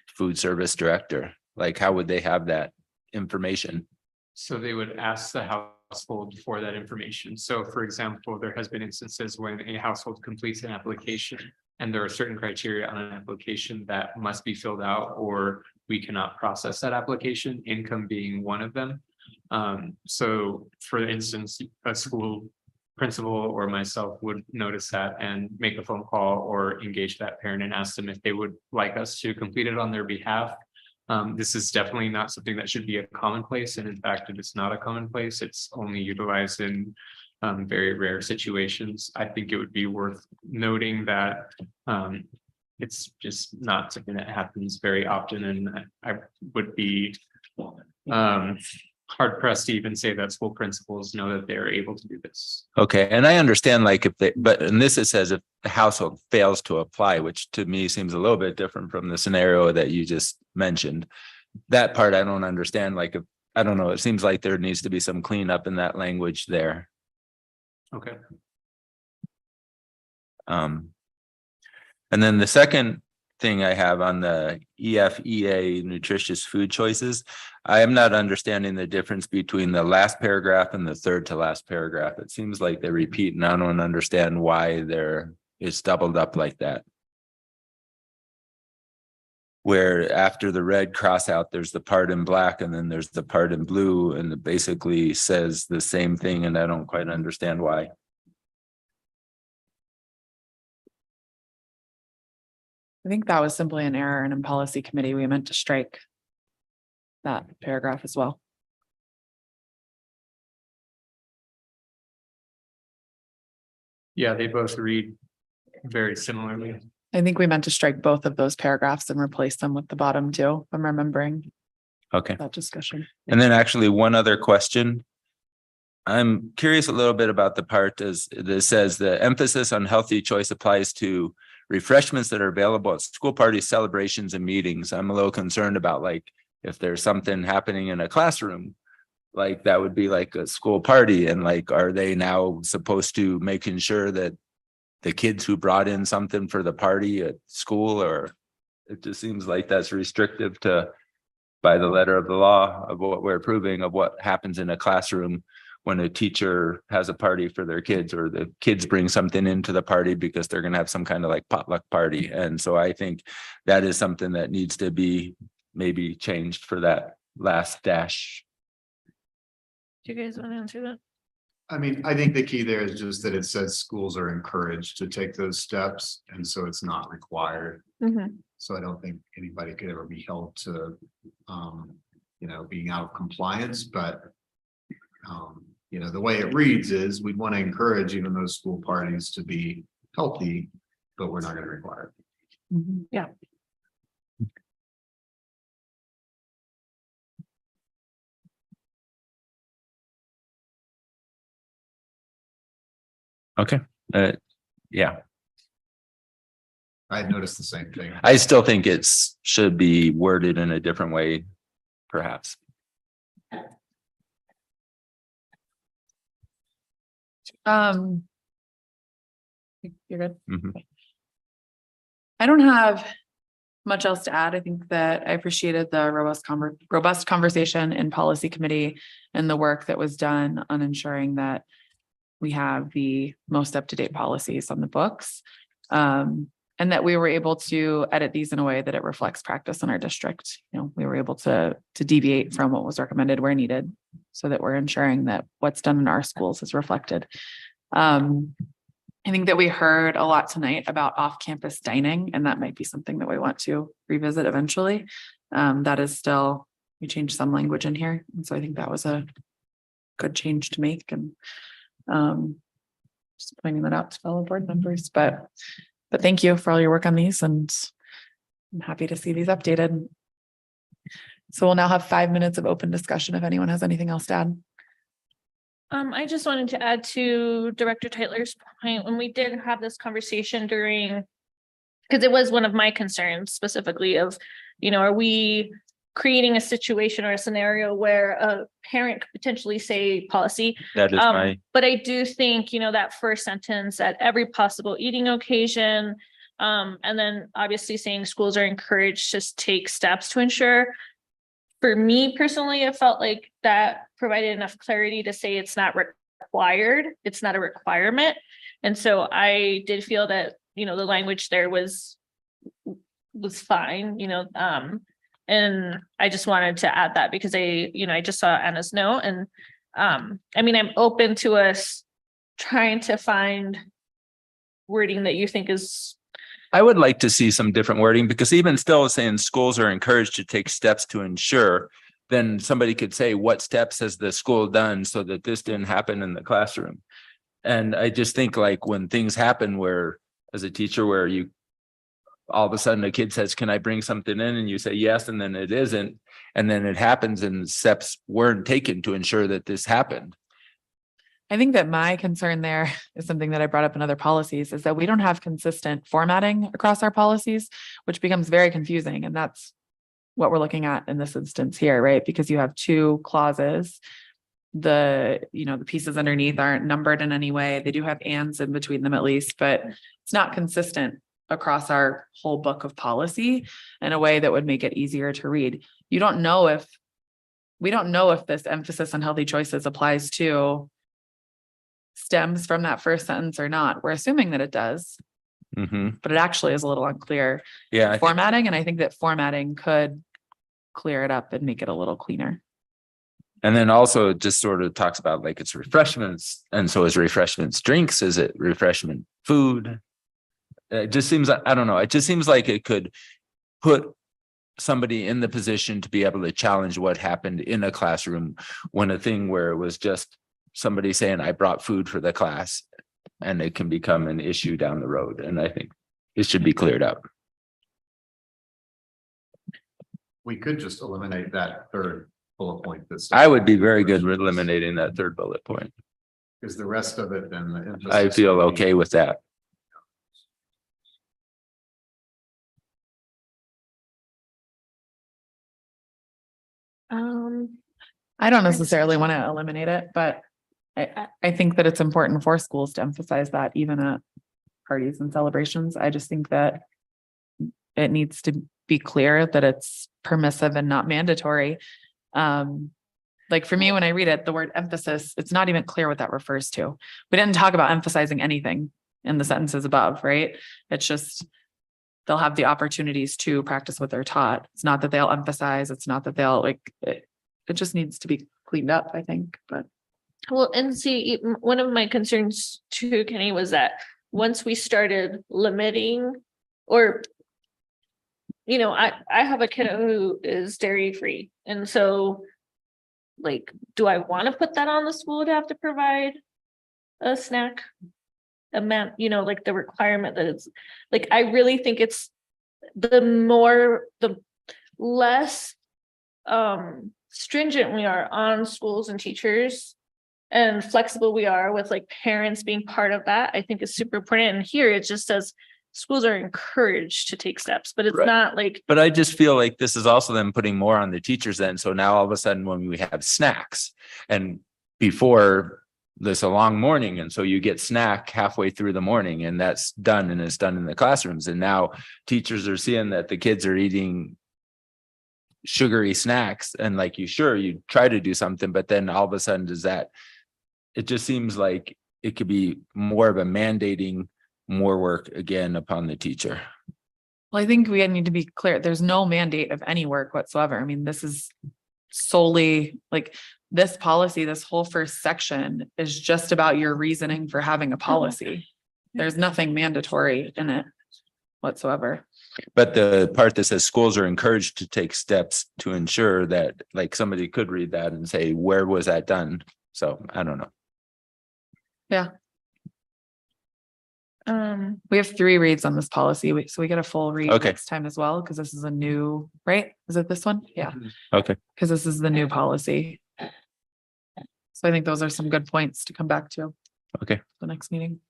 food service director? Like, how would they have that information? So they would ask the household for that information. So for example, there has been instances when a household completes an application and there are certain criteria on an application that must be filled out, or we cannot process that application, income being one of them. So for instance, a school principal or myself would notice that and make a phone call or engage that parent and ask them if they would like us to complete it on their behalf. This is definitely not something that should be a commonplace, and in fact, it is not a commonplace. It's only utilized in very rare situations. I think it would be worth noting that it's just not something that happens very often, and I would be hard pressed to even say that school principals know that they're able to do this. Okay, and I understand like if they, but in this it says if the household fails to apply, which to me seems a little bit different from the scenario that you just mentioned. That part I don't understand. Like, if I don't know, it seems like there needs to be some cleanup in that language there. Okay. And then the second thing I have on the EFEA nutritious food choices, I am not understanding the difference between the last paragraph and the third to last paragraph. It seems like they repeat and I don't understand why it's doubled up like that. Where after the red cross out, there's the part in black and then there's the part in blue, and it basically says the same thing, and I don't quite understand why. I think that was simply an error, and in policy committee, we meant to strike that paragraph as well. Yeah, they both read very similarly. I think we meant to strike both of those paragraphs and replace them with the bottom two. I'm remembering Okay. that discussion. And then actually one other question. I'm curious a little bit about the part that says the emphasis on healthy choice applies to refreshments that are available at school parties, celebrations, and meetings. I'm a little concerned about like if there's something happening in a classroom, like that would be like a school party, and like are they now supposed to making sure that the kids who brought in something for the party at school, or it just seems like that's restrictive to by the letter of the law of what we're approving of what happens in a classroom when a teacher has a party for their kids, or the kids bring something into the party because they're going to have some kind of like potluck party. And so I think that is something that needs to be maybe changed for that last dash. Do you guys want to answer that? I mean, I think the key there is just that it says schools are encouraged to take those steps, and so it's not required. So I don't think anybody could ever be held to, being out of compliance, but the way it reads is we'd want to encourage even those school parties to be healthy, but we're not going to require it. Yeah. Okay. Yeah. I had noticed the same thing. I still think should be worded in a different way, perhaps. You're good. Mhm. I don't have much else to add. I think that I appreciated the robust conversation in policy committee and the work that was done on ensuring that we have the most up-to-date policies on the books. And that we were able to edit these in a way that it reflects practice in our district. You know, we were able to deviate from what was recommended where needed, so that we're ensuring that what's done in our schools is reflected. I think that we heard a lot tonight about off-campus dining, and that might be something that we want to revisit eventually. That is still, we changed some language in here, and so I think that was a good change to make, and just pointing that out to fellow board members. But thank you for all your work on these, and I'm happy to see these updated. So we'll now have 5 minutes of open discussion if anyone has anything else to add. I just wanted to add to Director Tytler's point, when we did have this conversation during, because it was one of my concerns specifically of, you know, are we creating a situation or a scenario where a parent could potentially say policy? That is my, But I do think, you know, that first sentence, at every possible eating occasion, and then obviously saying schools are encouraged to take steps to ensure. For me personally, it felt like that provided enough clarity to say it's not required, it's not a requirement. And so I did feel that, you know, the language there was fine, you know, and I just wanted to add that because I just saw Anna's note, and I mean, I'm open to us trying to find wording that you think is. I would like to see some different wording, because even still saying schools are encouraged to take steps to ensure, then somebody could say, what steps has the school done so that this didn't happen in the classroom? And I just think, like, when things happen where, as a teacher, where you all of a sudden a kid says, can I bring something in? And you say yes, and then it isn't. And then it happens and steps weren't taken to ensure that this happened. I think that my concern there is something that I brought up in other policies, is that we don't have consistent formatting across our policies, which becomes very confusing. And that's what we're looking at in this instance here, right? Because you have two clauses. The pieces underneath aren't numbered in any way. They do have ands in between them at least, but it's not consistent across our whole book of policy in a way that would make it easier to read. We don't know if this emphasis on healthy choices applies to stems from that first sentence or not. We're assuming that it does, but it actually is a little unclear. Yeah. Formatting, and I think that formatting could clear it up and make it a little cleaner. And then also it just sort of talks about, like, it's refreshments. And so is refreshments drinks? Is it refreshment food? It just seems, I don't know. It just seems like it could put somebody in the position to be able to challenge what happened in a classroom, when a thing where it was just somebody saying, I brought food for the class, and it can become an issue down the road. And I think it should be cleared up. We could just eliminate that third bullet point. I would be very good with eliminating that third bullet point. Because the rest of it, then. I feel okay with that. I don't necessarily want to eliminate it, but I think that it's important for schools to emphasize that even at parties and celebrations. I just think that it needs to be clear that it's permissive and not mandatory. Like for me, when I read it, the word emphasis, it's not even clear what that refers to. We didn't talk about emphasizing anything in the sentences above, right? It's just, they'll have the opportunities to practice what they're taught. It's not that they'll emphasize, it's not that they'll it just needs to be cleaned up, I think, but. Well, and see, one of my concerns too, Kenny, was that once we started limiting, or, you know, I have a kid who is dairy free. And so, like, do I want to put that on the school to have to provide a snack amount, you know, like the requirement that it's like, I really think it's the less stringent we are on schools and teachers, and flexible we are with like parents being part of that, I think is super important. And here it just says schools are encouraged to take steps, but it's not like. But I just feel like this is also them putting more on the teachers then. So now all of a sudden when we have snacks, and before this a long morning. And so you get snack halfway through the morning and that's done and it's done in the classrooms. And now teachers are seeing that the kids are eating sugary snacks and like you try to do something, but then all of a sudden it just seems like it could be more of a mandating more work again upon the teacher. Well, I think we need to be clear. There's no mandate of any work whatsoever. I mean, this is solely like this policy, this whole first section is just about your reasoning for having a policy. There's nothing mandatory in it whatsoever. But the part that says schools are encouraged to take steps to ensure that, like, somebody could read that and say, where was that done? So I don't know. Yeah. We have 3 reads on this policy, so we get a full read Okay. next time as well, because this is a new, right? Is it this one? Yeah, Okay. because this is the new policy. So I think those are some good points to come back to. Okay. The next meeting.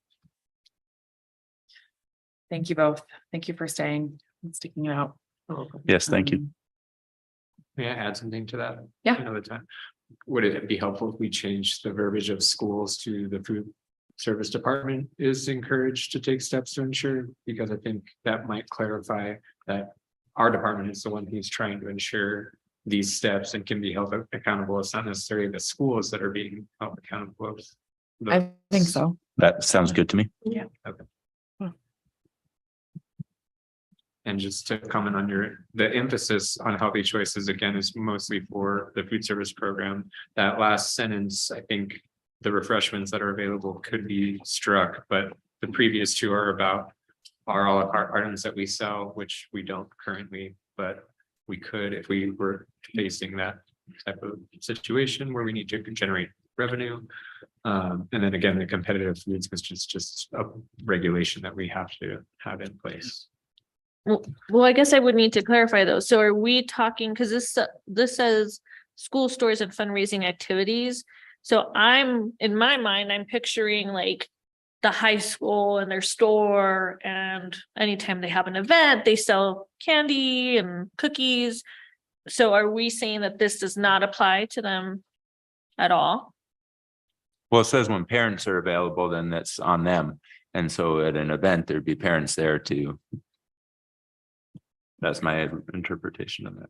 Thank you both. Thank you for staying and sticking it out. Yes, thank you. May I add something to that? Yeah. Another time. Would it be helpful if we change the verbiage of schools to the food service department is encouraged to take steps to ensure? Because I think that might clarify that our department is the one who's trying to ensure these steps and can be held accountable. It's not necessarily the schools that are being held accountable. I think so. That sounds good to me. Yeah. Okay. And just to comment on the emphasis on healthy choices, again, is mostly for the food service program. That last sentence, I think the refreshments that are available could be struck, but the previous 2 are about our a la carte items that we sell, which we don't currently, but we could if we were facing that type of situation where we need to generate revenue. And then again, the competitive foods, which is just a regulation that we have to have in place. Well, I guess I would need to clarify those. So are we talking, because this says school stores and fundraising activities. So in my mind, I'm picturing like the high school and their store, and anytime they have an event, they sell candy and cookies. So are we saying that this does not apply to them at all? Well, it says when parents are available, then that's on them. And so at an event, there'd be parents there too. That's my interpretation of that.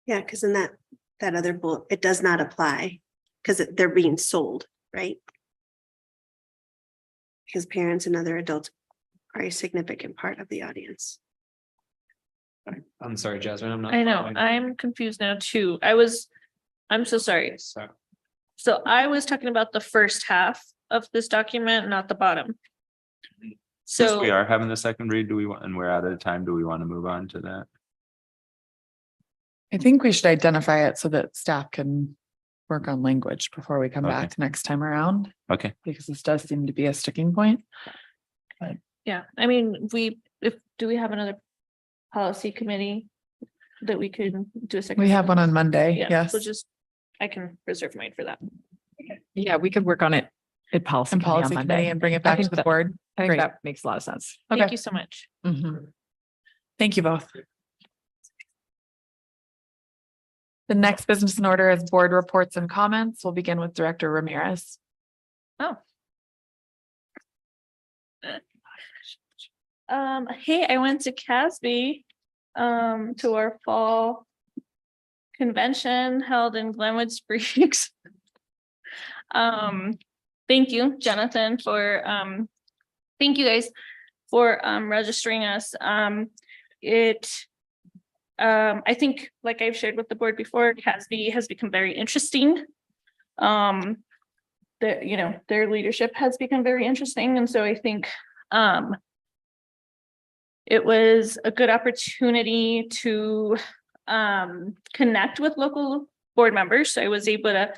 Yeah, because in that other bullet, it does not apply because they're being sold, right? Because parents and other adults are a significant part of the audience. I'm sorry, Jasmine, I'm not. I know, following. I'm confused now too. I'm so sorry. So I was talking about the first half of this document, not the bottom. Since So we are having the second read, and we're out of time, do we want to move on to that? I think we should identify it so that staff can work on language before we come Okay. back next time around, Okay. because this does seem to be a sticking point. yeah, I mean, do we have another policy committee that we could do a second? We have one on Monday, Yeah, yes. so I can reserve mine for that. Yeah, we could work on it at policy And committee on policy Monday. committee and bring it I back to think the that- board. I think Great. that makes a lot of sense. Thank Okay. you so much. Mhm. Thank you both. The next business in order is board reports and comments. We'll begin with Director Ramirez. Hey, I went to Casby, to our fall convention held in Glenwood Springs. Thank you, Jonathan, thank you guys for, registering us. I think, like I've shared with the board before, Casby has become very interesting. Their leadership has become very interesting. And so I think, it was a good opportunity to connect with local board members. So I was able to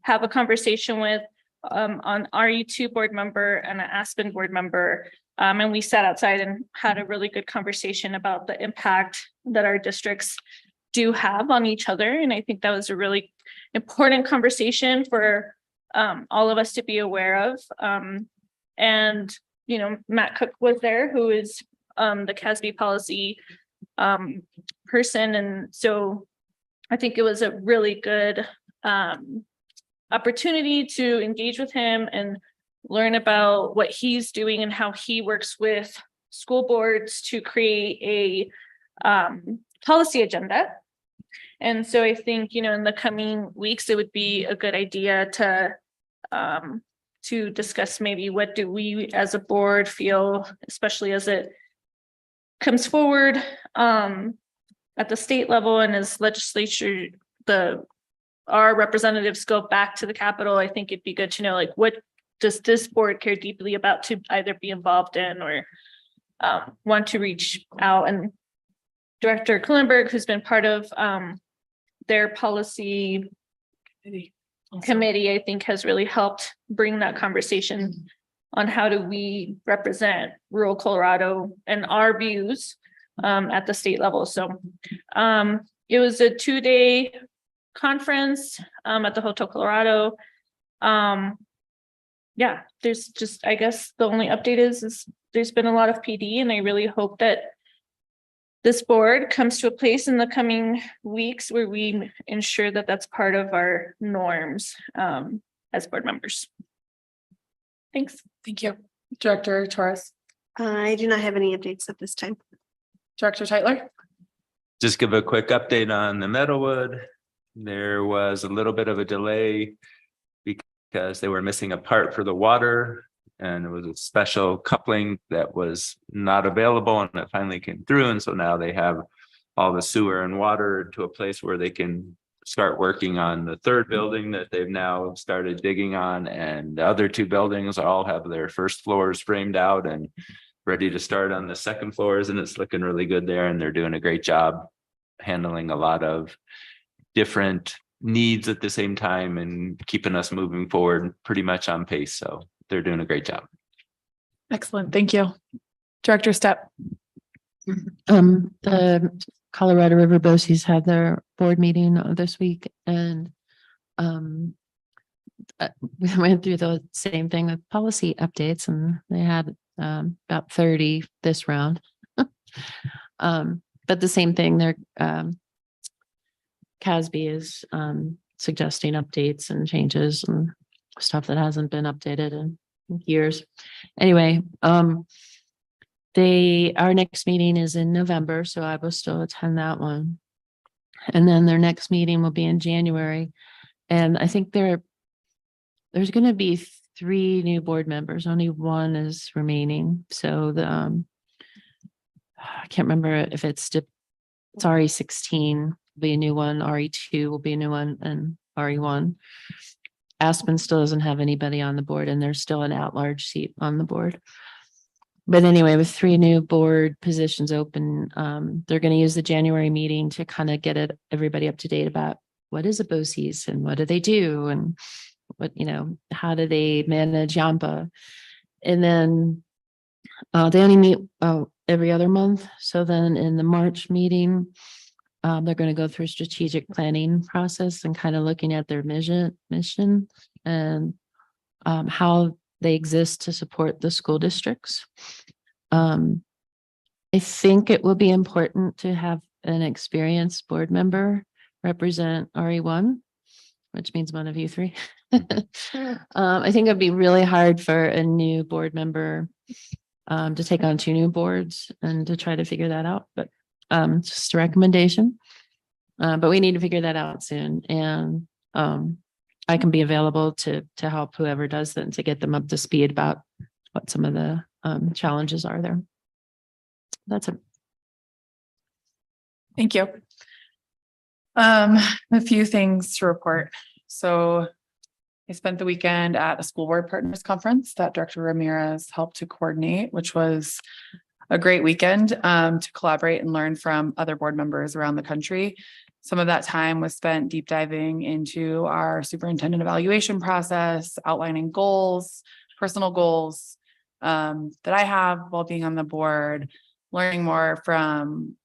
have a conversation with an RE2 board member and an Aspen board member. And we sat outside and had a really good conversation about the impact that our districts do have on each other. And I think that was a really important conversation for all of us to be aware of. And Matt Cook was there, who is the Casby policy person. And so I think it was a really good opportunity to engage with him and learn about what he's doing and how he works with school boards to create a policy agenda. And so I think, you know, in the coming weeks, it would be a good idea to discuss maybe what do we as a board feel, especially as it comes forward at the state level and as legislature, our representatives go back to the Capitol. I think it'd be good to know, like, what does this board care deeply about to either be involved in or want to reach out. And Director Kuhlenberg, who's been part of their policy committee, I think has really helped bring that conversation on how do we represent rural Colorado and our views at the state level. So it was a 2-day conference at the Hotel Colorado. Yeah, there's just, I guess the only update is there's been a lot of PD, and I really hope that this board comes to a place in the coming weeks where we ensure that that's part of our norms as board members. Thanks. Thank you. Director Torres, I do not have any updates at this time. Director Tytler. Just give a quick update on the Meadowwood. There was a little bit of a delay because they were missing a part for the water, and it was a special coupling that was not available, and it finally came through. And so now they have all the sewer and water to a place where they can start working on the third building that they've now started digging on, and the other 2 buildings all have their first floors framed out and ready to start on the second floors, and it's looking really good there, and they're doing a great job handling a lot of different needs at the same time and keeping us moving forward pretty much on pace. So they're doing a great job. Excellent. Thank you. Director Stepp. The Colorado River BOCES had their board meeting this week, and we went through the same thing with policy updates, and they had about 30 this round. But the same thing, they're CASB is suggesting updates and changes and stuff that hasn't been updated in years. Anyway, our next meeting is in November, so I will still attend that one. And then their next meeting will be in January. And I think there's going to be 3 new board members. Only 1 is remaining. So I can't remember if it's RE16 will be a new one, RE2 will be a new one, and RE1. Aspen still doesn't have anybody on the board, and there's still an at-large seat on the board. But anyway, with 3 new board positions open, they're going to use the January meeting to kind of get everybody up to date about what is a BOCES and what do they do, and what, how do they manage Yampa. And then they only meet every other month. So then in the March meeting, they're going to go through a strategic planning process and kind of looking at their mission and how they exist to support the school districts. I think it will be important to have an experienced board member represent RE1, which means one of you 3. I think it'd be really hard for a new board member to take on 2 new boards and to try to figure that out. But just a recommendation. But we need to figure that out soon. And I can be available to help whoever does that and to get them up to speed about what some of the challenges are there. That's it. Thank you. A few things to report. So I spent the weekend at a school board partners conference that Director Ramirez helped to coordinate, which was a great weekend to collaborate and learn from other board members around the country. Some of that time was spent deep diving into our superintendent evaluation process, outlining goals, personal goals that I have while being on the board, learning more from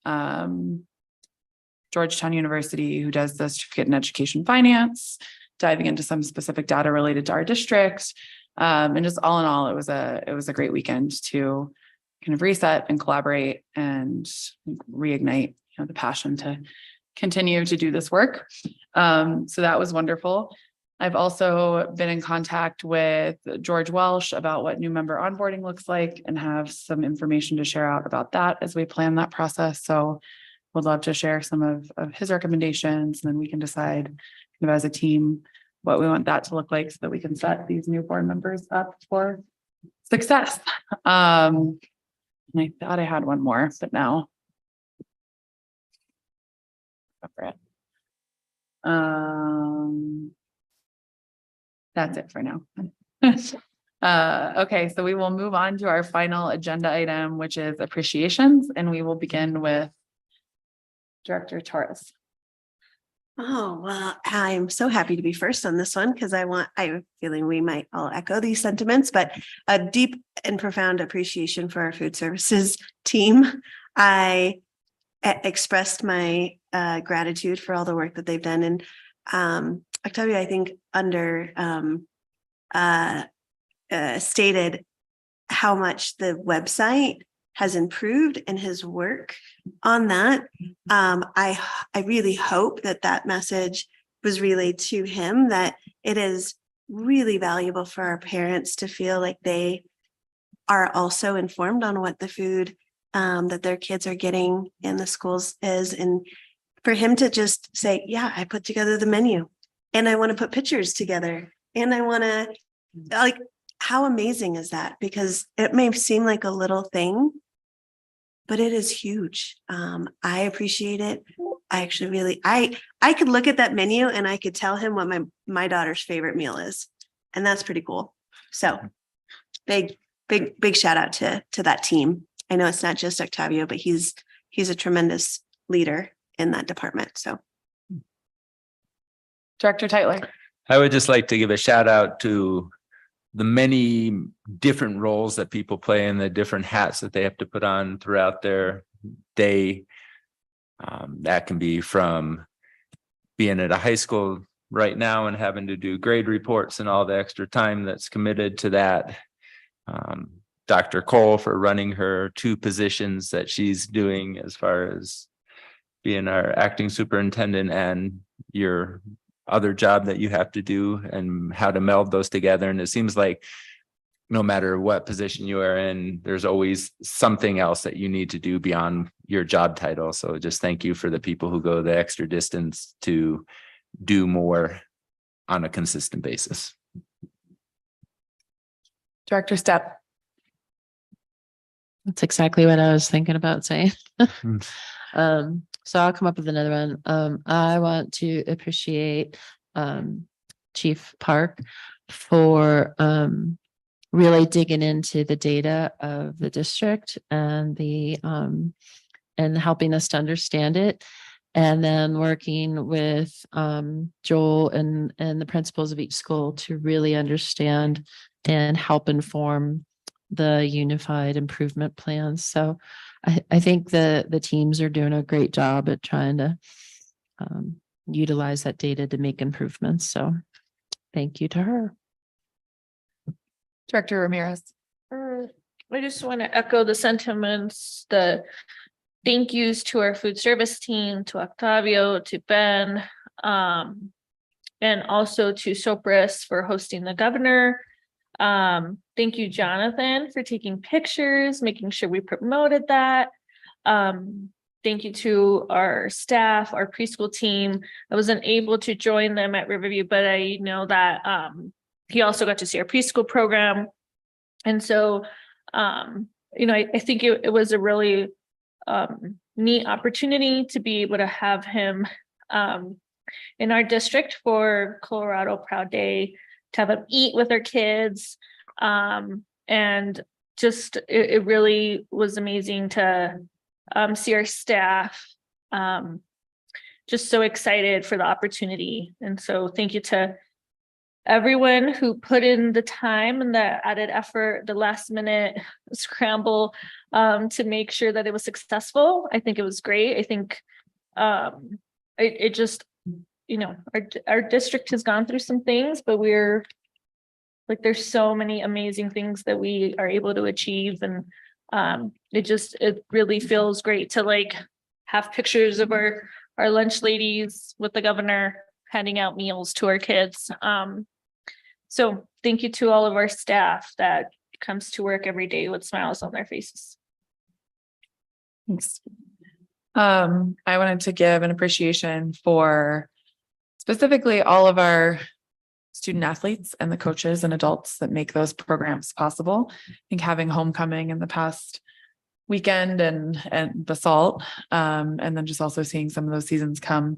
Georgetown University, who does the certificate in education finance, diving into some specific data related to our district. And just all in all, it was a great weekend to kind of reset and collaborate and reignite, the passion to continue to do this work. So that was wonderful. I've also been in contact with George Welsh about what new member onboarding looks like and have some information to share out about that as we plan that process. So would love to share some of his recommendations, and then we can decide kind of as a team what we want that to look like so that we can set these new board members up for success. And I thought I had one more, but now. That's it for now. Okay, so we will move on to our final agenda item, which is appreciations, and we will begin with Director Torres. Oh, well, I'm so happy to be first on this one because I'm feeling we might all echo these sentiments, but a deep and profound appreciation for our food services team. I expressed my gratitude for all the work that they've done. And Octavia, I think stated how much the website has improved and his work on that. I really hope that message was relayed to him, that it is really valuable for our parents to feel like they are also informed on what the food that their kids are getting in the schools is. And for him to just say, yeah, I put together the menu and I want to put pictures together and I want to, like, how amazing is that? Because it may seem like a little thing, but it is huge. I appreciate it. I actually really, I could look at that menu and I could tell him what my daughter's favorite meal is. And that's pretty cool. So big shout out to that team. I know it's not just Octavio, but he's a tremendous leader in that department. So. Director Tyler. I would just like to give a shout out to the many different roles that people play and the different hats that they have to put on throughout their day. That can be from being at a high school right now and having to do grade reports and all the extra time that's committed to that. Dr. Cole for running her 2 positions that she's doing as far as being our acting superintendent and your other job that you have to do and how to meld those together. And it seems like no matter what position you are in, there's always something else that you need to do beyond your job title. So just thank you for the people who go the extra distance to do more on a consistent basis. Director Stepp. That's exactly what I was thinking about saying. So I'll come up with another one. I want to appreciate Chief Park for really digging into the data of the district and and helping us to understand it. And then working with Joel and the principals of each school to really understand and help inform the unified improvement plans. So I think the teams are doing a great job at trying to utilize that data to make improvements. So thank you to her. Director Ramirez. I just want to echo the sentiments, the thank yous to our food service team, to Octavio, to Ben, and also to Sopris for hosting the governor. Thank you, Jonathan, for taking pictures, making sure we promoted that. Thank you to our staff, our preschool team. I wasn't able to join them at Riverview, but I know that he also got to see our preschool program. And so, I think it was a really neat opportunity to be able to have him in our district for Colorado Proud Day, to have him eat with our kids. And just, it really was amazing to see our staff just so excited for the opportunity. And so thank you to everyone who put in the time and the added effort, the last minute scramble to make sure that it was successful. I think it was great. I think it just, our district has gone through some things, but we're like, there's so many amazing things that we are able to achieve. And it really feels great to like have pictures of our lunch ladies with the governor, handing out meals to our kids. So thank you to all of our staff that comes to work every day with smiles on their faces. Thanks. I wanted to give an appreciation for specifically all of our student athletes and the coaches and adults that make those programs possible. I think having homecoming in the past weekend and Basalt, and then just also seeing some of those seasons come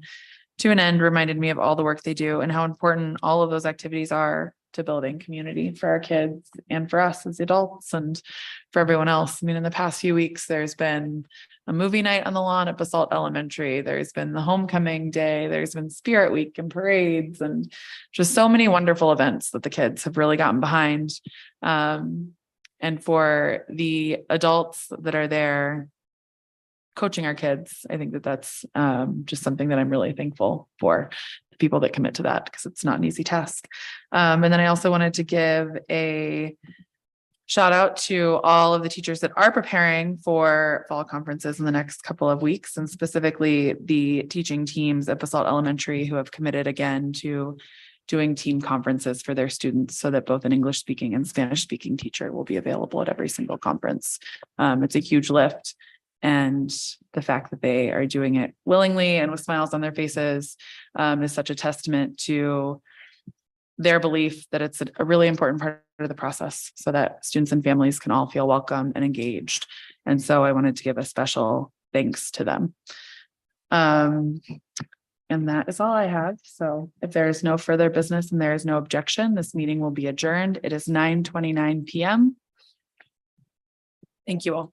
to an end reminded me of all the work they do and how important all of those activities are to building community for our kids and for us as adults and for everyone else. I mean, in the past few weeks, there's been a movie night on the lawn at Basalt Elementary. There's been the homecoming day. There's been Spirit Week and parades and just so many wonderful events that the kids have really gotten behind. And for the adults that are there coaching our kids, I think that that's just something that I'm really thankful for, the people that commit to that, because it's not an easy task. And then I also wanted to give a shout out to all of the teachers that are preparing for fall conferences in the next couple of weeks, and specifically the teaching teams at Basalt Elementary who have committed again to doing team conferences for their students so that both an English speaking and Spanish speaking teacher will be available at every single conference. It's a huge lift. And the fact that they are doing it willingly and with smiles on their faces is such a testament to their belief that it's a really important part of the process so that students and families can all feel welcome and engaged. And so I wanted to give a special thanks to them. And that is all I have. So if there is no further business and there is no objection, this meeting will be adjourned. It is 9:29 p.m. Thank you all.